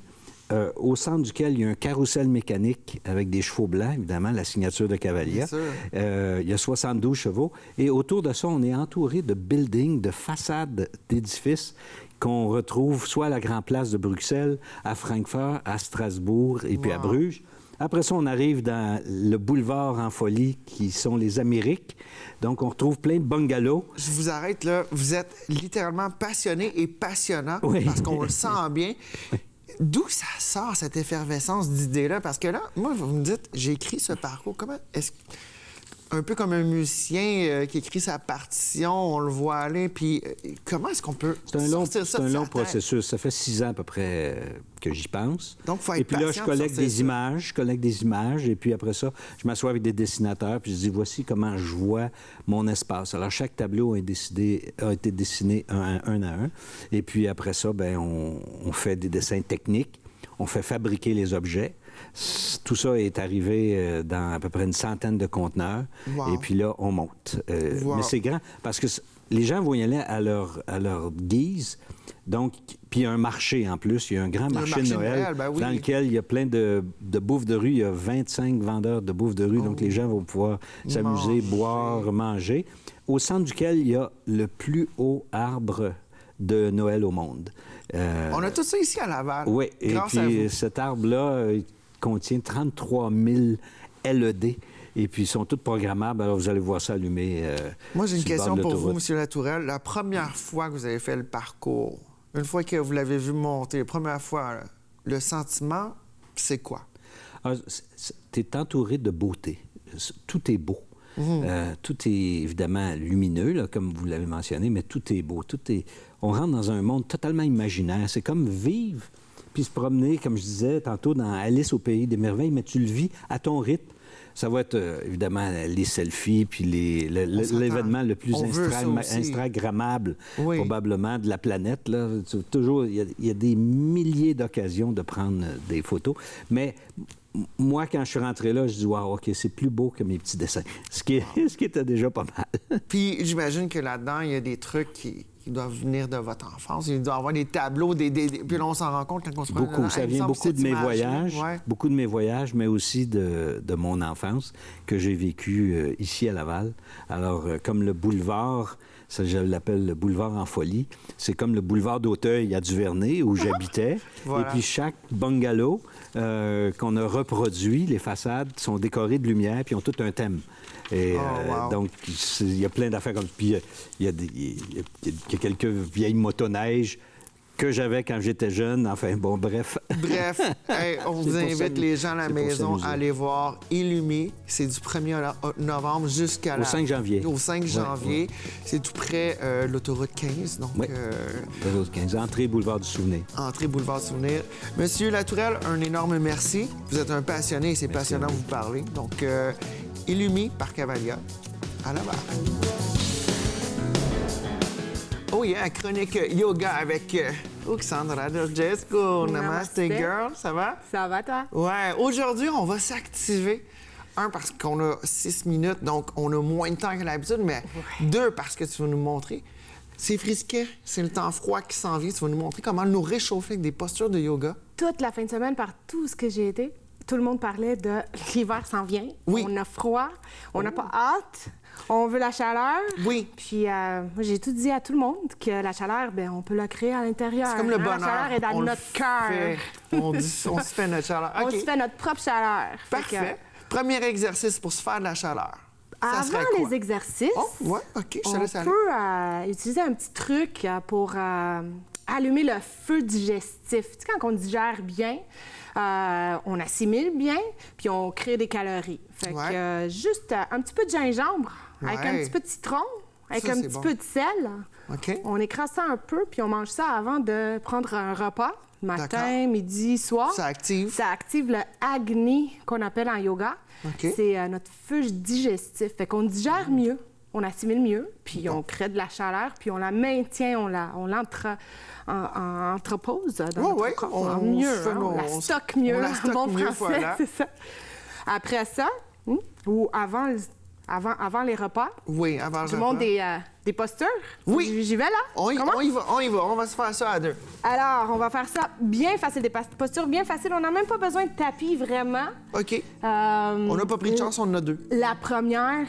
au centre duquel il y a un carrousel mécanique avec des chevaux blancs, évidemment, la signature de Cavalia. Il y a 72 chevaux. Et autour de ça, on est entouré de buildings, de façades d'édifices qu'on retrouve soit à la Grande Place de Bruxelles, à Francfort, à Strasbourg et puis à Bruges. Après ça, on arrive dans le boulevard en folie qui sont les Amériques. Donc, on retrouve plein de bungalows. Je vous arrête là. Vous êtes littéralement passionné et passionnant parce qu'on le sent bien. D'où ça sort, cette effervescence d'idées-là? Parce que là, moi, vous me dites, j'ai écrit ce parcours. Comment est-ce un peu comme un musicien qui écrit sa partition, on le voit aller, puis comment est-ce qu'on peut sortir ça de C'est un long sa tête? processus. Ça fait 6 ans à peu près que j'y pense. Donc, il faut être et puis là, je collecte des images, et puis après ça, je m'assois avec des dessinateurs, puis je dis, voici comment je vois mon espace. Alors, chaque tableau a été dessiné un à un, et puis après ça, bien, on fait des dessins techniques, on fait fabriquer les objets. Tout ça est arrivé dans à peu près une centaine de conteneurs. Wow. Et puis là, on monte. Mais c'est grand parce que les gens vont y aller à leur guise. Donc, puis il y a un marché en plus. Il y a un grand marché de Noël dans lequel il y a plein de bouffe de rue. Il y a 25 vendeurs de bouffe de rue. Donc, les gens vont pouvoir s'amuser, boire, manger. Au centre duquel il y a le plus haut arbre de Noël au monde. On a tout ça ici à Laval. Oui. Et puis, cet arbre-là contient 33 000 LED. Et puis, ils sont tous programmables. Alors, vous allez voir ça allumé. Moi, j'ai une question pour vous, M. Latourelle. La première fois que vous avez fait le parcours, une fois que vous l'avez vu monter, la première fois, le sentiment, c'est quoi? Tu es entouré de beauté. Tout est beau. Tout est évidemment lumineux, là, comme vous l'avez mentionné, mais tout est beau. On rentre dans un monde totalement imaginaire. C'est comme vivre puis se promener, comme je disais tantôt, dans Alice au Pays des Merveilles, mais tu le vis à ton rythme. Ça va être, évidemment, les selfies, puis l'événement le plus instagrammable, probablement, de la planète. Là. Toujours, il y a des milliers d'occasions de prendre des photos. Mais moi, quand je suis rentré là, je dis, wow, OK, c'est plus beau que mes petits dessins. Ce qui était déjà pas mal. Puis j'imagine que là-dedans, il y a des trucs qui doivent venir de votre enfance. Il doit y avoir des tableaux, puis là, on s'en rend compte quand on se prend beaucoup. Ça vient beaucoup de mes voyages, beaucoup de mes voyages, mais aussi de mon enfance que j'ai vécu ici à Laval. Alors, comme le boulevard, ça, je l'appelle le boulevard en folie. C'est comme le boulevard d'Auteuil à Duvernay, où j'habitais. Voilà. Et puis, chaque bungalow qu'on a reproduit, les façades sont décorées de lumière, puis ont tout un thème. Et donc, il y a plein d'affaires comme... Puis, il y a quelques vieilles motoneiges que j'avais quand j'étais jeune. Enfin, bon, bref. Bref, on vous invite les gens à la maison à aller voir Illumi. C'est du 1er novembre jusqu'à au 5 janvier. Au 5 janvier. C'est tout près de l'autoroute 15. Donc, l'autoroute 15, entrée Boulevard du Souvenir. Entrée Boulevard du Souvenir. Monsieur Latourelle, un énorme merci. Vous êtes un passionné et c'est passionnant de vous parler. Donc, Illumi par Cavalia à Laval. Oh yeah, chronique yoga avec Oksandra Georgescu. Namaste girl, ça va? Ça va, toi? Ouais, aujourd'hui, on va s'activer. Un, parce qu'on a 6 minutes, donc on a moins de temps que d'habitude, mais deux, parce que tu vas nous montrer. C'est frisquet, c'est le temps froid qui s'en vient. Tu vas nous montrer comment nous réchauffer avec des postures de yoga. Toute la fin de semaine, par tout ce que j'ai été, tout le monde parlait de l'hiver s'en vient. Oui. On a froid, on n'a pas hâte, on veut la chaleur. Oui. Puis moi, j'ai tout dit à tout le monde que la chaleur, bien, on peut la créer à l'intérieur. C'est comme le bonheur. La chaleur est dans On le notre cœur. fait. On se fait notre chaleur. On OK. se fait notre propre chaleur. Fait que, Parfait. Premier exercice pour se faire de la chaleur. Ça serait avant quoi? les exercices, Oh, ouais, OK, je te on laisse aller. peut utiliser un petit truc pour allumer le feu digestif. Tu sais, quand on digère bien, on assimile bien, puis on crée des calories. Fait Ouais. que juste un petit peu de gingembre, avec Ouais. un petit peu de citron, avec Ça, un c'est petit bon. peu de sel. OK. On écrase ça un peu, puis on mange ça avant de prendre un repas, matin, D'accord. midi, soir. Ça active. Ça active le Agni, qu'on appelle en yoga. OK. C'est notre feu digestif. Fait qu'on digère mieux, on assimile mieux, puis on crée de la chaleur, puis on la maintient, on l'entrepose dans Ouais, notre ouais, corps. on mieux, se fait hein, nos- on la on stocke mieux, la stocke bon mieux, français, voilà. c'est ça. Après ça, ou avant les repas, Oui, avant le je repas. montre des postures. Oui. J'y vais, là? On y Comment? va. On va se faire ça à deux. Alors, on va faire ça bien facile, des postures bien faciles. On n'a même pas besoin de tapis, vraiment. OK. On n'a pas pris de chance, on en a deux. La première,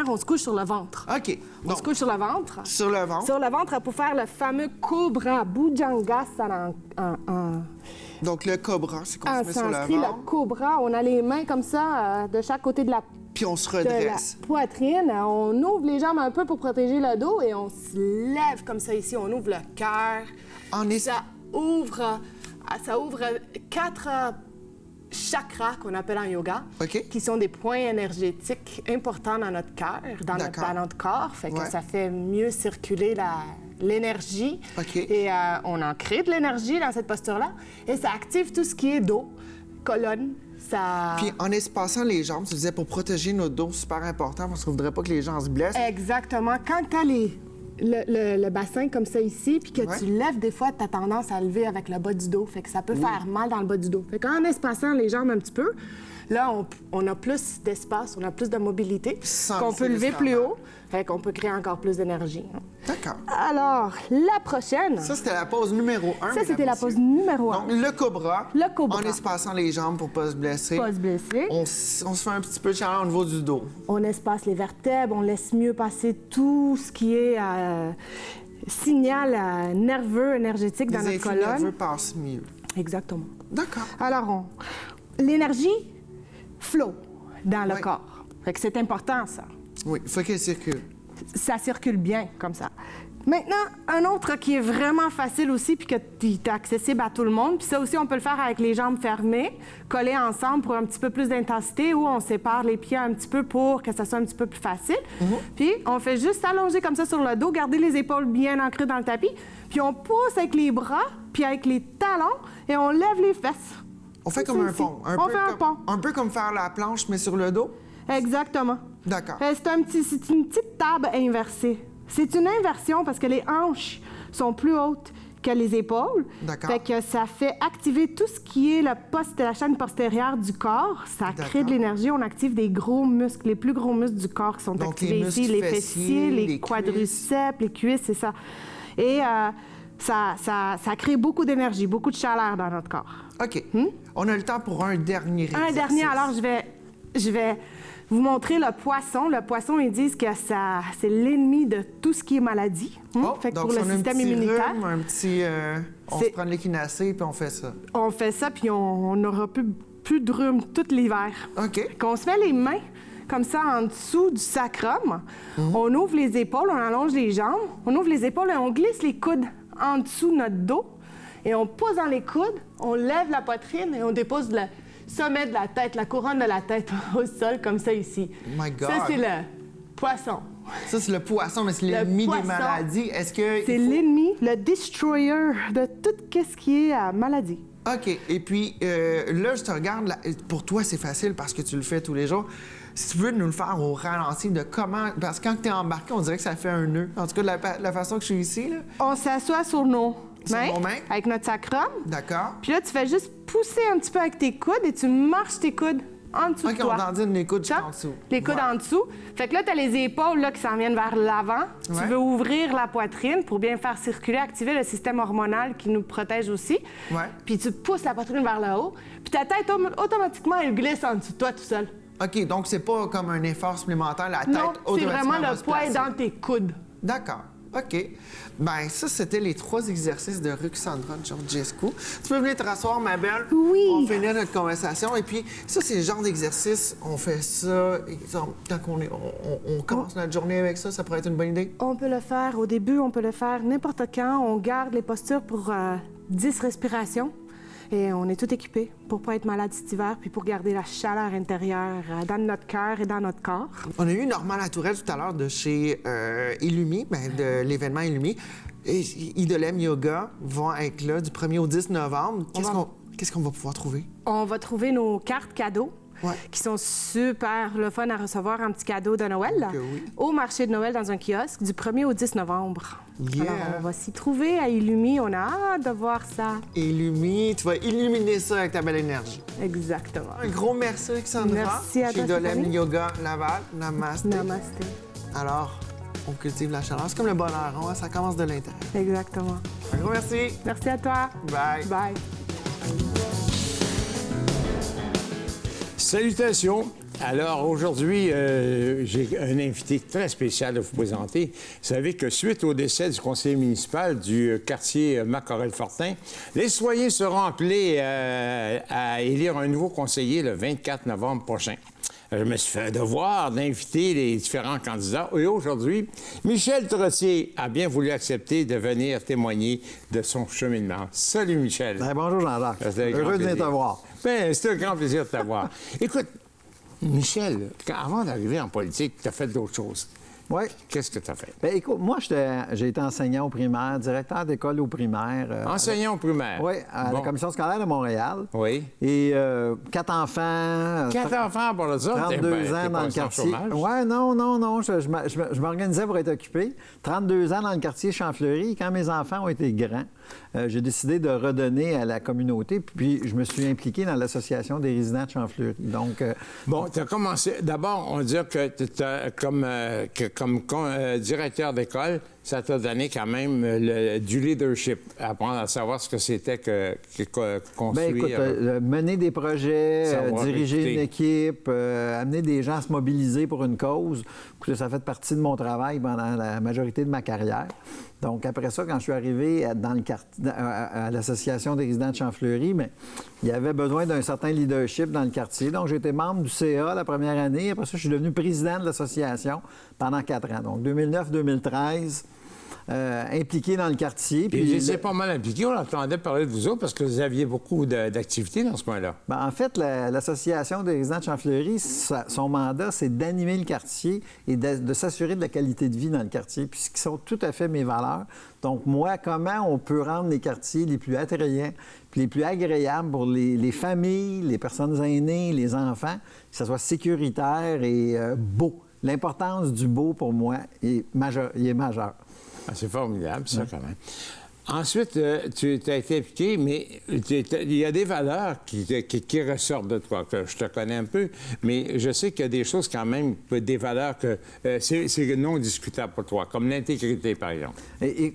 on se couche sur le ventre. OK. On Donc, se couche sur le ventre. sur le ventre. Sur le ventre pour faire le fameux Cobra Bhujangasana Donc, le cobra, c'est qu'on en se met sur le sanskrit. Le ventre. Cobra, on a les mains comme ça de chaque côté de la Puis on se de la redresse. poitrine. On ouvre les jambes un peu pour protéger le dos et on se lève comme ça ici. On ouvre le cœur. En es- Ça ouvre 4 chakras qu'on appelle en yoga, OK. qui sont des points énergétiques importants dans notre cœur, D'accord. dans notre corps. Fait que Ouais. ça fait mieux circuler l'énergie. OK. Et on en crée de l'énergie dans cette posture-là. Et ça active tout ce qui est dos, colonne. Ça... Puis en espaçant les jambes, tu disais pour protéger notre dos, super important parce qu'on voudrait pas que les gens se blessent. Exactement. Quand tu as le bassin comme ça ici, puis que Ouais. tu lèves, des fois, tu as tendance à lever avec le bas du dos. Fait que ça peut faire mal dans le bas du dos. Fait qu'en espaçant les jambes un petit peu, là, on a plus d'espace, on a plus de mobilité, Sans qu'on peut laisser lever le plus standard. haut. Fait qu'on peut créer encore plus d'énergie. D'accord. Alors, la prochaine, Ça, c'était la pause numéro 1. ça, c'était la pose numéro 1. Donc, le cobra. Le cobra. En espaçant les jambes pour pas se blesser. Pas se blesser. On se fait un petit peu de chaleur au niveau du dos. On espace les vertèbres, on laisse mieux passer tout ce qui est signal nerveux, énergétique dans Les notre influx nerveux colonne. passent mieux. Exactement. D'accord. Alors, l'énergie flow dans le Ouais. corps. Fait que c'est important, ça. Oui, il faut qu'elle circule. Ça circule bien, comme ça. Maintenant, un autre qui est vraiment facile aussi, puis qui est accessible à tout le monde, puis ça aussi, on peut le faire avec les jambes fermées, collées ensemble pour un petit peu plus d'intensité, ou on sépare les pieds un petit peu pour que ça soit un petit peu plus facile. Puis, on fait juste s'allonger comme ça sur le dos, garder les épaules bien ancrées dans le tapis, puis on pousse avec les bras, puis avec les talons, et on lève les fesses. On fait Comme comme ça un ici. pont. On fait un pont. Un peu comme faire la planche, mais sur le dos. Exactement. D'accord. C'est une petite table inversée. C'est une inversion parce que les hanches sont plus hautes que les épaules. D'accord. Fait que ça fait activer tout ce qui est la chaîne postérieure du corps. Ça crée de D'accord. l'énergie. On active des gros muscles, les plus gros muscles du corps qui sont Donc, activés les ici. muscles Les fessiers, fessiers, les les quadriceps, les cuisses, c'est ça. Et ça crée beaucoup d'énergie, beaucoup de chaleur dans notre corps. OK. On a le temps pour un dernier Un exercice. dernier, alors je vais vous montrer le poisson. Le poisson, ils disent que c'est l'ennemi de tout ce qui est maladie. Oh, Fait que donc, pour le si on a un système petit immunitaire, rhume, un petit... on se C'est- prend de l'équinacée, puis on fait ça. on fait ça, puis on n'aura plus de rhume tout l'hiver. OK. Qu'on se met les mains comme ça en dessous du sacrum. On ouvre les épaules, on allonge les jambes. On ouvre les épaules et on glisse les coudes en dessous de notre dos. Et on pose dans les coudes, on lève la poitrine et on dépose le sommet de la tête, la couronne de la tête au sol, comme ça ici. My God. Ça, c'est le poisson. Ça, c'est le poisson, mais c'est Le l'ennemi des poisson. maladies. Est-ce que... C'est il faut- l'ennemi, le destroyer de tout ce qui est maladie. OK. Et puis, là, je te regarde. Pour toi, c'est facile parce que tu le fais tous les jours. Si tu veux nous le faire au ralenti de comment... Parce que quand tu es embarqué, on dirait que ça fait un nœud. En tout cas, de la façon que je suis ici, là. On s'assoit sur nos Sur mains, nos mains. avec notre sacrum. D'accord. Puis là, tu fais juste pousser un petit peu avec tes coudes et tu marches tes coudes en dessous de OK, toi. on dandine les coudes Ça, en dessous. les coudes Ouais. en dessous. Fait que là, tu as les épaules là, qui s'en viennent vers l'avant. Ouais. Tu veux ouvrir la poitrine pour bien faire circuler, activer le système hormonal qui nous protège aussi. Ouais. Puis tu pousses la poitrine vers le haut. Puis ta tête, automatiquement, elle glisse en dessous de toi tout seul. OK, donc c'est pas comme un effort supplémentaire, la tête Non, c'est automatiquement vraiment va le se poids est placer. dans tes coudes. D'accord. OK. Ben ça, c'était les 3 exercices de Ruxandra Georgescu. Tu peux venir te rasseoir, ma belle? Oui. On finit notre conversation. Et puis, ça, c'est le genre d'exercice, on fait ça, exemple, quand on commence notre journée avec ça, ça pourrait être une bonne idée? On peut le faire au début, on peut le faire n'importe quand. On garde les postures pour 10 respirations. Et on est tout équipé pour pas être malade cet hiver, puis pour garder la chaleur intérieure dans notre cœur et dans notre corps. On a eu Normand Latourelle tout à l'heure de chez Illumi, de l'événement Illumi. Et Idolem Yoga vont être là du 1er au 10 novembre. Qu'est-ce qu'on va pouvoir trouver? On va trouver nos cartes cadeaux. Ouais. Qui sont super le fun à recevoir en petit cadeau de Noël, là, Ok, oui. au marché de Noël dans un kiosque du 1er au 10 novembre. Yeah. Alors, on va s'y trouver à Illumi. On a hâte de voir ça. Illumi, tu vas illuminer ça avec ta belle énergie. Exactement. Un gros merci, Alexandra. Merci à chez toi, Idolem Stéphanie. Yoga Laval. Namasté. Namasté. Alors, on cultive la chaleur. C'est comme le bonheur, hein? Ça commence de l'intérieur. Exactement. Un gros merci. Merci à toi. Bye. Bye. Salutations. Alors aujourd'hui, j'ai un invité très spécial à vous présenter. Vous savez que suite au décès du conseiller municipal du quartier Macorel-Fortin, les citoyens seront appelés à élire un nouveau conseiller le 24 novembre prochain. Je me suis fait un devoir d'inviter les différents candidats. Et aujourd'hui, Michel Trottier a bien voulu accepter de venir témoigner de son cheminement. Salut, Michel. Ben, bonjour, Jean-Jacques. C'était un grand Heureux de venir plaisir. te voir. Ben, c'est un grand plaisir de t'avoir. Écoute, Michel, avant d'arriver en politique, tu as fait d'autres choses. Oui. Qu'est-ce que tu as fait? Bien, écoute, moi, j'ai été enseignant au primaire, directeur d'école au primaire. Enseignant au primaire? Oui, à Bon. la commission scolaire de Montréal. Oui. Et 4 enfants. 4 enfants pour le dire? 32 ans dans le quartier. Oui, non. Je m'organisais pour être occupé. 32 ans dans le quartier Champfleury. Quand mes enfants ont été grands, j'ai décidé de redonner à la communauté. Puis je me suis impliqué dans l'Association des résidents de Champfleury. Donc, Bon, tu as commencé. D'abord, on va dire que comme directeur d'école, ça t'a donné quand même du leadership, apprendre à savoir ce que c'était que construire. bien, écoute, mener des projets, Savoir diriger écouter. une équipe, amener des gens à se mobiliser pour une cause. Écoutez, ça fait partie de mon travail pendant la majorité de ma carrière. Donc, après ça, quand je suis arrivé à l'Association des résidents de Champfleury, bien, il y avait besoin d'un certain leadership dans le quartier. Donc, j'étais membre du CA la première année. Après ça, je suis devenu président de l'association pendant 4 ans. Donc, 2009-2013. Impliqué dans le quartier. Puis c'est pas mal impliqué. On entendait parler de vous autres parce que vous aviez beaucoup d'activités dans ce point-là. Bien, en fait, l'Association des résidents de Champfleury, son mandat, c'est d'animer le quartier et de s'assurer de la qualité de vie dans le quartier, puis ce qui sont tout à fait mes valeurs. Donc, moi, comment on peut rendre les quartiers les plus attrayants puis les plus agréables pour les familles, les personnes aînées, les enfants, que ça soit sécuritaire et beau. L'importance du beau, pour moi, est majeure. Ah, c'est formidable, ça, quand même. Ensuite, tu as été impliqué, mais il y a des valeurs qui ressortent de toi, que je te connais un peu, mais je sais qu'il y a des choses quand même, des valeurs que c'est non discutable pour toi, comme l'intégrité, par exemple. Tu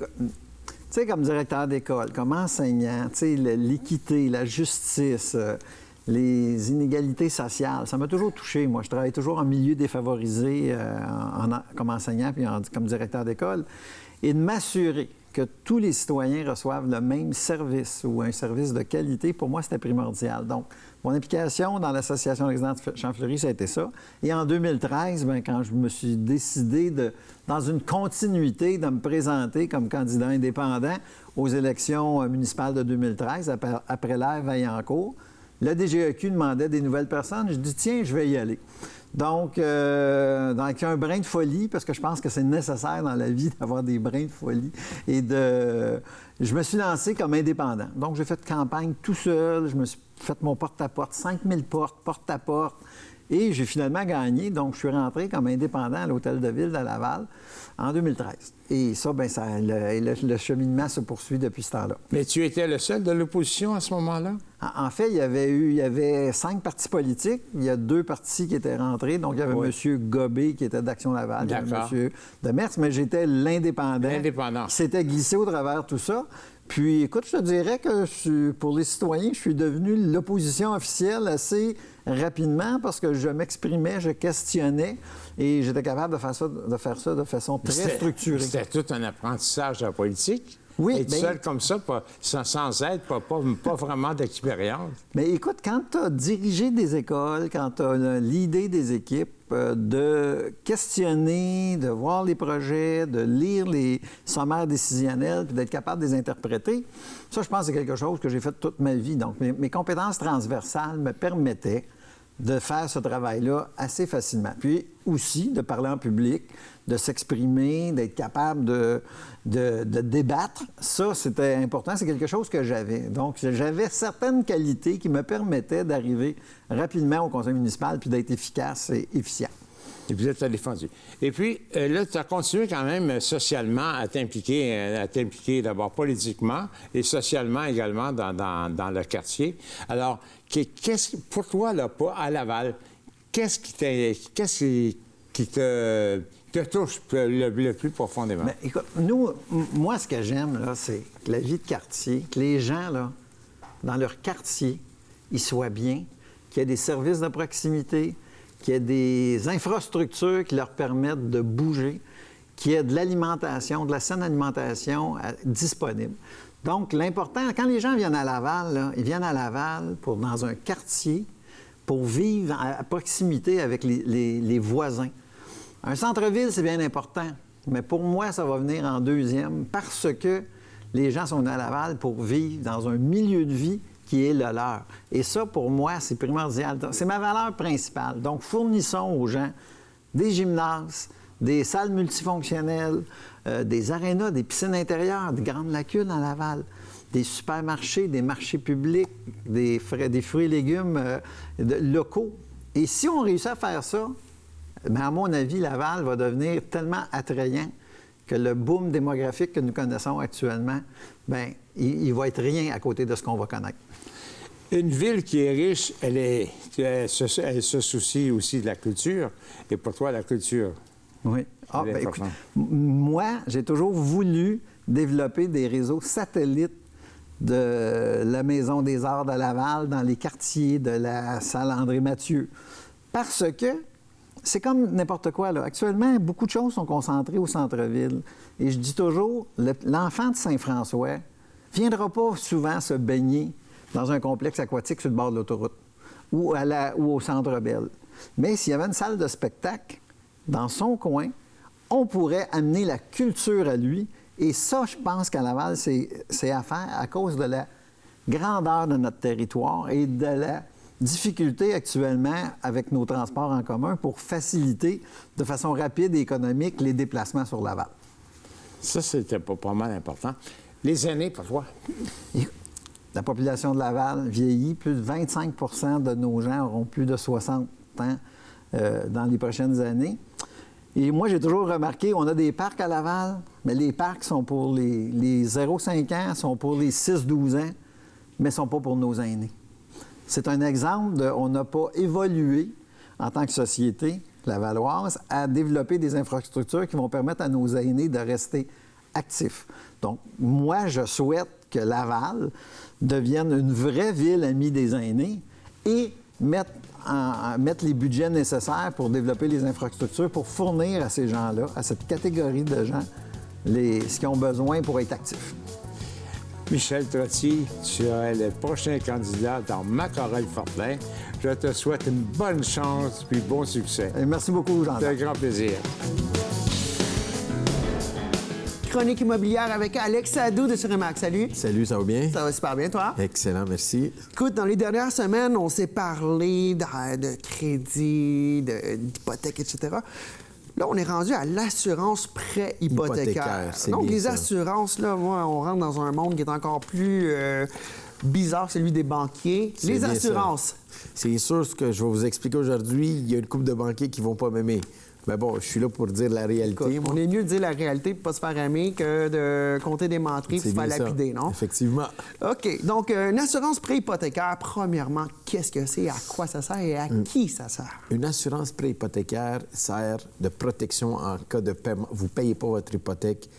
sais, comme directeur d'école, comme enseignant, tu sais, l'équité, la justice, les inégalités sociales, ça m'a toujours touché. Moi, je travaille toujours en milieu défavorisé comme enseignant puis comme directeur d'école. Et de m'assurer que tous les citoyens reçoivent le même service ou un service de qualité, pour moi, c'était primordial. Donc, mon implication dans l'Association des résidents de Champfleury, ça a été ça. Et en 2013, bien, quand je me suis décidé, dans une continuité, de me présenter comme candidat indépendant aux élections municipales de 2013, après l'ère Vaillancourt, le DGEQ demandait des nouvelles personnes. Je dis, tiens, je vais y aller. Donc, avec un brin de folie, parce que je pense que c'est nécessaire dans la vie d'avoir des brins de folie, je me suis lancé comme indépendant. Donc, j'ai fait campagne tout seul, je me suis fait mon porte-à-porte, 5000 portes, porte-à-porte. Et j'ai finalement gagné, donc je suis rentré comme indépendant à l'Hôtel de Ville de Laval en 2013. Et ça, bien, le cheminement se poursuit depuis ce temps-là. Mais tu étais le seul de l'opposition à ce moment-là? En fait, il y avait 5 partis politiques. Il y a 2 partis qui étaient rentrés. Donc, il y avait M. Gobé qui était d'Action Laval. Il y avait M. Demers, mais j'étais l'indépendant. Qui s'était glissé au travers tout ça. Puis, écoute, je te dirais que pour les citoyens, je suis devenu l'opposition officielle assez rapidement parce que je m'exprimais, je questionnais et j'étais capable de faire ça de façon très structurée. C'était tout un apprentissage de la politique? Oui, être seul comme ça, sans aide, pas vraiment d'expérience. Mais écoute, quand tu as dirigé des écoles, quand tu as l'idée des équipes, de questionner, de voir les projets, de lire les sommaires décisionnels, puis d'être capable de les interpréter, ça, je pense que c'est quelque chose que j'ai fait toute ma vie. Donc, mes compétences transversales me permettaient de faire ce travail-là assez facilement. Puis aussi, de parler en public, de s'exprimer, d'être capable de débattre. Ça, c'était important. C'est quelque chose que j'avais. Donc, j'avais certaines qualités qui me permettaient d'arriver rapidement au conseil municipal puis d'être efficace et efficient. Et vous êtes défendu. Et puis, là, tu as continué quand même socialement à t'impliquer d'abord politiquement et socialement également dans le quartier. Alors, pour toi, là, à Laval, qu'est-ce qui te touche le plus profondément? Bien, écoute, moi, ce que j'aime, là, c'est que la vie de quartier, que les gens, là, dans leur quartier, ils soient bien, qu'il y ait des services de proximité, qu'il y ait des infrastructures qui leur permettent de bouger, qu'il y ait de l'alimentation, de la saine alimentation disponible. Donc, l'important, quand les gens viennent à Laval, là, ils viennent à Laval dans un quartier pour vivre à proximité avec les voisins. Un centre-ville, c'est bien important, mais pour moi, ça va venir en deuxième parce que les gens sont venus à Laval pour vivre dans un milieu de vie qui est le leur. Et ça, pour moi, c'est primordial. C'est ma valeur principale. Donc, fournissons aux gens des gymnases, des salles multifonctionnelles, des arénas, des piscines intérieures, des grandes lacunes à Laval, des supermarchés, des marchés publics, des fruits et légumes locaux. Et si on réussit à faire ça, bien, à mon avis, Laval va devenir tellement attrayant que le boom démographique que nous connaissons actuellement, bien, il va être rien à côté de ce qu'on va connaître. Une ville qui est riche, elle se soucie aussi de la culture. Et pour toi, la culture? Oui. Bien, écoute, moi, j'ai toujours voulu développer des réseaux satellites de la Maison des Arts de Laval dans les quartiers de la salle André-Mathieu. Parce que c'est comme n'importe quoi, là. Actuellement, beaucoup de choses sont concentrées au centre-ville. Et je dis toujours, l'enfant de Saint-François ne viendra pas souvent se baigner dans un complexe aquatique sur le bord de l'autoroute ou au Centre Bell. Mais s'il y avait une salle de spectacle dans son coin, on pourrait amener la culture à lui. Et ça, je pense qu'à Laval, c'est à faire à cause de la grandeur de notre territoire et de la difficulté actuellement avec nos transports en commun pour faciliter de façon rapide et économique les déplacements sur Laval. Ça, c'était pas mal important. Les aînés, parfois. La population de Laval vieillit. Plus de 25 de nos gens auront plus de 60 ans dans les prochaines années. Et moi, j'ai toujours remarqué, on a des parcs à Laval, mais les parcs sont pour les 0-5 ans, sont pour les 6-12 ans, mais ne sont pas pour nos aînés. C'est un exemple on n'a pas évolué en tant que société lavalloise à développer des infrastructures qui vont permettre à nos aînés de rester actifs. Donc, moi, je souhaite que Laval devienne une vraie ville amie des aînés et mettre les budgets nécessaires pour développer les infrastructures pour fournir à ces gens-là, à cette catégorie de gens, ce qu'ils ont besoin pour être actifs. Michel Trottier, tu es le prochain candidat dans Macorel-Fortin. Je te souhaite une bonne chance puis bon succès. Et merci beaucoup, Jean-Jacques. C'est un grand plaisir. Chronique immobilière avec Alex Sadou de Surremax. Salut. Salut, ça va bien? Ça va super bien, toi? Excellent, merci. Écoute, dans les dernières semaines, on s'est parlé de crédit, d'hypothèque, etc. Là, on est rendu à l'assurance prêt hypothécaire. C'est Donc, bien les ça. assurances, là, moi, on rentre dans un monde qui est encore plus bizarre, celui des banquiers. C'est Les bien assurances. C'est sûr, ce que je vais vous expliquer aujourd'hui, il y a une couple de banquiers qui vont pas m'aimer. Mais bon, je suis là pour dire la réalité. Écoute, on est mieux de dire la réalité pour ne pas se faire aimer que de compter des menteries et se faire lapider, non? Effectivement. OK. Donc, une assurance préhypothécaire, premièrement, qu'est-ce que c'est, à quoi ça sert et à qui ça sert? Une assurance préhypothécaire sert de protection en cas de paiement. Vous ne payez pas votre hypothèque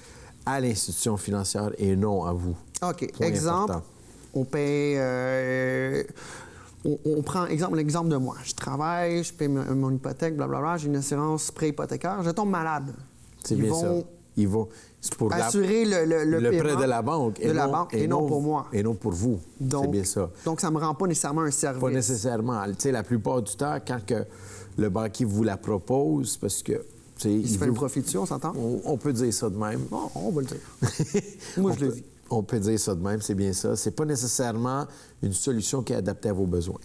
à l'institution financière et non à vous. OK. Point Exemple, important. on paye... on prend l'exemple de moi. Je travaille, je paye mon hypothèque, blablabla, j'ai une assurance préhypothécaire, je tombe malade. C'est bien ça. Ils vont c'est pour assurer le prêt paiement de la banque. Et non pour moi. Et non pour vous. C'est bien ça. Donc, ça ne me rend pas nécessairement un service. Pas nécessairement. Tu sais, la plupart du temps, quand que le banquier vous la propose, parce que... Il se fait un profit dessus, on s'entend? On peut dire ça de même. Bon, on va le dire. Moi, je le dis. On peut dire ça de même, c'est bien ça. C'est pas nécessairement une solution qui est adaptée à vos besoins.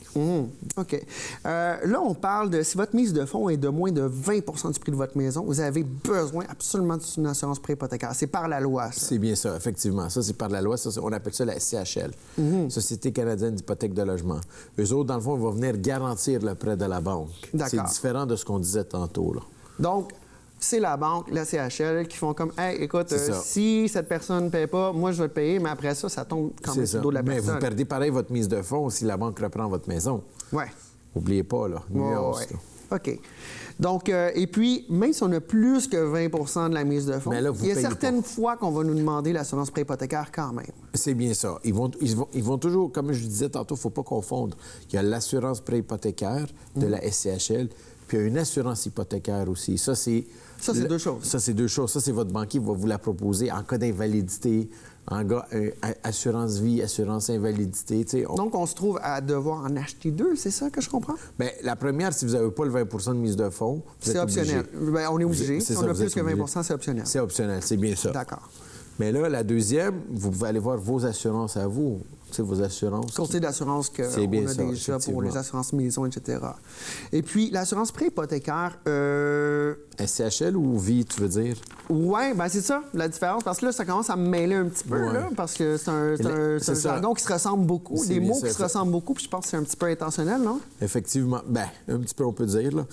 OK. Là, on parle de si votre mise de fonds est de moins de 20 du prix de votre maison, vous avez besoin absolument d'une assurance préhypothécaire. C'est par la loi, ça. C'est bien ça, effectivement. Ça, c'est par la loi. Ça, on appelle ça la SCHL, Société canadienne d'hypothèque de logement. Eux autres, dans le fond, ils vont venir garantir le prêt de la banque. C'est différent de ce qu'on disait tantôt, là. Donc, c'est la banque, la CHL, qui font comme « Hey, écoute, si cette personne ne paye pas, moi, je vais te payer, mais après ça, ça tombe quand même sur le dos de la personne. » Mais vous perdez pareil votre mise de fonds si la banque reprend votre maison. Oui. N'oubliez pas, là. Nuance, là. OK. Donc, et puis, même si on a plus que 20 de la mise de fonds, là, il y a certaines fois qu'on va nous demander l'assurance préhypothécaire quand même. C'est bien ça. Ils vont toujours, comme je disais tantôt, il ne faut pas confondre. Il y a l'assurance préhypothécaire de la SCHL, puis il y a une assurance hypothécaire aussi. Ça, c'est deux choses. Ça, c'est deux choses. Ça, c'est votre banquier qui va vous la proposer en cas d'invalidité, assurance vie, assurance invalidité. Donc, on se trouve à devoir en acheter deux, c'est ça que je comprends? Bien, la première, si vous n'avez pas le 20 de mise de fonds, c'est optionnel. Bien, on est obligé. Si on a plus que 20 c'est optionnel. C'est optionnel, c'est bien ça. D'accord. Mais là, la deuxième, vous pouvez aller voir vos assurances à vous. Tu sais, vos assurances. Conseil d'assurance qu'on a déjà pour les assurances maison, etc. Et puis, l'assurance préhypothécaire... SCHL ou vie, tu veux dire? Oui, bien c'est ça, la différence. Parce que là, ça commence à me mêler un petit peu, là, parce que c'est un jargon qui se ressemble beaucoup, des mots qui se ressemblent beaucoup, puis je pense que c'est un petit peu intentionnel, non? Effectivement. Bien, un petit peu, on peut dire, là.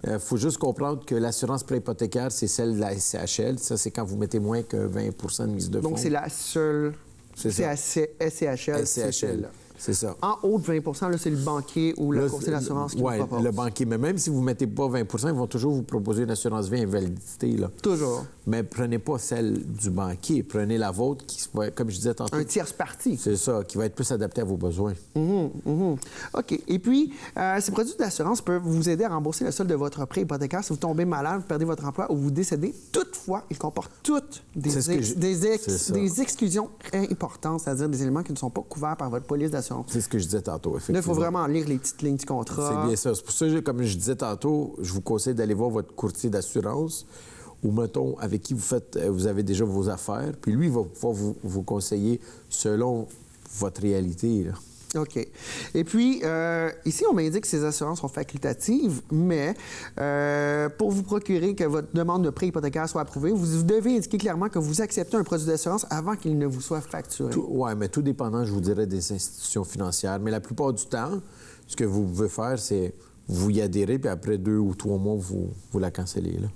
Il faut juste comprendre que l'assurance préhypothécaire, c'est celle de la SCHL. Ça, c'est quand vous mettez moins que 20 de mise de fonds. Donc, c'est la seule... C'est SCHL. SCHL. C'est ça. En haut de 20 là, c'est le banquier ou le conseiller d'assurance qui vous propose. Oui, le banquier. Mais même si vous ne mettez pas 20 ils vont toujours vous proposer une assurance vie invalidité. Là. Toujours. Mais prenez pas celle du banquier. Prenez la vôtre qui, comme je disais tantôt... Un tierce parti. C'est ça, qui va être plus adapté à vos besoins. OK. Et puis, ces produits d'assurance peuvent vous aider à rembourser le solde de votre prêt hypothécaire si vous tombez malade, vous perdez votre emploi ou vous décédez. Toutefois, ils comportent toutes des exclusions importantes, c'est-à-dire des éléments qui ne sont pas couverts par votre police d'assurance. C'est ce que je disais tantôt, effectivement. Là, il faut vraiment lire les petites lignes du contrat. C'est bien ça. C'est pour ça que, comme je disais tantôt, je vous conseille d'aller voir votre courtier d'assurance ou, mettons, avec qui vous avez déjà vos affaires. Puis lui, il va pouvoir vous conseiller selon votre réalité, là. OK. Et puis, ici, on m'indique que ces assurances sont facultatives, mais pour vous procurer que votre demande de prêt hypothécaire soit approuvée, vous devez indiquer clairement que vous acceptez un produit d'assurance avant qu'il ne vous soit facturé. Oui, mais tout dépendant, je vous dirais, des institutions financières. Mais la plupart du temps, ce que vous pouvez faire, c'est vous y adhérez, puis après 2 ou 3 mois, vous la cancellez, là.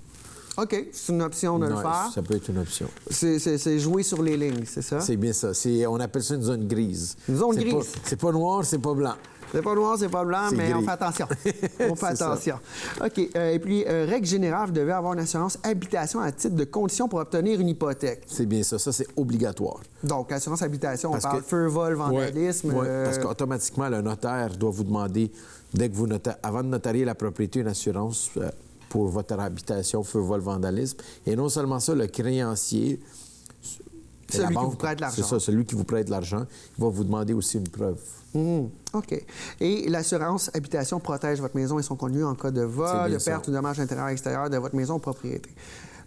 OK, c'est une option de le faire. Ça peut être une option. C'est jouer sur les lignes, c'est ça? C'est bien ça. On appelle ça une zone grise. Une zone grise? C'est pas noir, c'est pas blanc. C'est pas noir, c'est pas blanc, mais on fait attention. On fait attention. OK. Et puis, règle générale, vous devez avoir une assurance habitation à titre de condition pour obtenir une hypothèque. C'est bien ça. Ça, c'est obligatoire. Donc, assurance habitation, on parle feu, vol, vandalisme. Oui, parce qu'automatiquement, le notaire doit vous demander, dès que vous avant de notarier la propriété, une assurance pour votre habitation, feu, vol, vandalisme. Et non seulement ça, le créancier... Celui qui vous prête l'argent. C'est ça, celui qui vous prête l'argent. Il va vous demander aussi une preuve. OK. Et l'assurance habitation protège votre maison et son contenu en cas de vol, de perte ou de dommage intérieur et extérieur de votre maison ou propriété.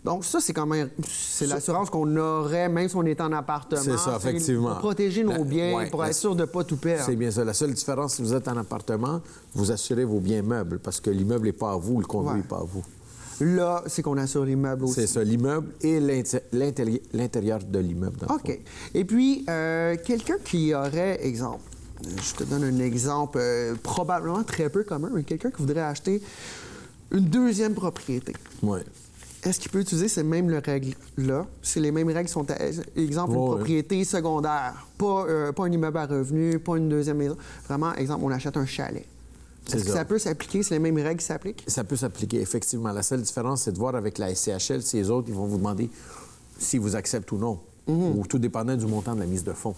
Donc, ça, c'est quand même... C'est l'assurance qu'on aurait, même si on est en appartement. C'est ça, effectivement. Pour protéger nos biens, pour être sûr de ne pas tout perdre. C'est bien ça. La seule différence, si vous êtes en appartement, vous assurez vos biens meubles, parce que l'immeuble n'est pas à vous, le conduit n'est pas à vous. Là, c'est qu'on assure l'immeuble aussi. C'est ça, l'immeuble et l'intérieur de l'immeuble. OK. Et puis, quelqu'un qui aurait, exemple, je te donne un exemple probablement très peu commun, mais quelqu'un qui voudrait acheter une deuxième propriété. Ouais. Est-ce qu'il peut utiliser ces mêmes règles-là? Si les mêmes règles sont, exemple, une propriété secondaire, pas un immeuble à revenus, pas une deuxième maison. Vraiment, exemple, on achète un chalet. Est-ce que ça peut s'appliquer? C'est les mêmes règles qui s'appliquent? Ça peut s'appliquer, effectivement. La seule différence, c'est de voir avec la SCHL si les autres, ils vont vous demander s'ils vous acceptent ou non. Ou tout dépendant du montant de la mise de fonds.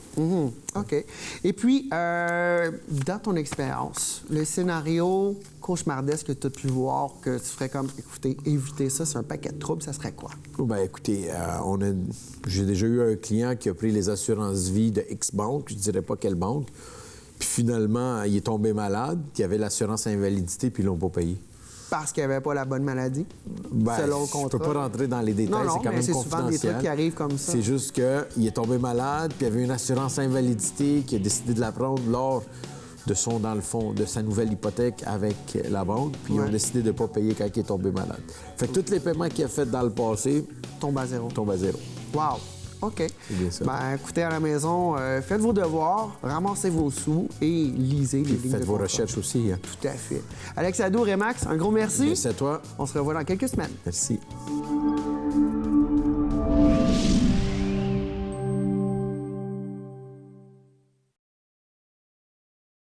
OK. Et puis, dans ton expérience, le scénario cauchemardesque que tu as pu voir, que tu ferais comme, écoutez, éviter ça, c'est un paquet de troubles, ça serait quoi? Ben écoutez, j'ai déjà eu un client qui a pris les assurances vie de X banque, je ne dirais pas quelle banque, puis finalement, il est tombé malade, il avait l'assurance invalidité, puis ils l'ont pas payé. Parce qu'il n'y avait pas la bonne maladie, selon le contrat. Je peux pas rentrer dans les détails, c'est quand même confidentiel. C'est souvent des trucs qui arrivent comme ça. C'est juste qu'il est tombé malade, puis il y avait une assurance invalidité qui a décidé de la prendre lors de de sa nouvelle hypothèque avec la banque, puis ils ont décidé de ne pas payer quand il est tombé malade. Fait que tous les paiements qu'il a faits dans le passé tombent à zéro. Wow! OK. C'est bien ça. Ben, écoutez, à la maison, faites vos devoirs, ramassez vos sous et lisez les lignes de faites vos contrat. recherches aussi. Hein. Tout à fait. Alex Haddour et Max, un gros merci. Merci à toi. On se revoit dans quelques semaines. Merci.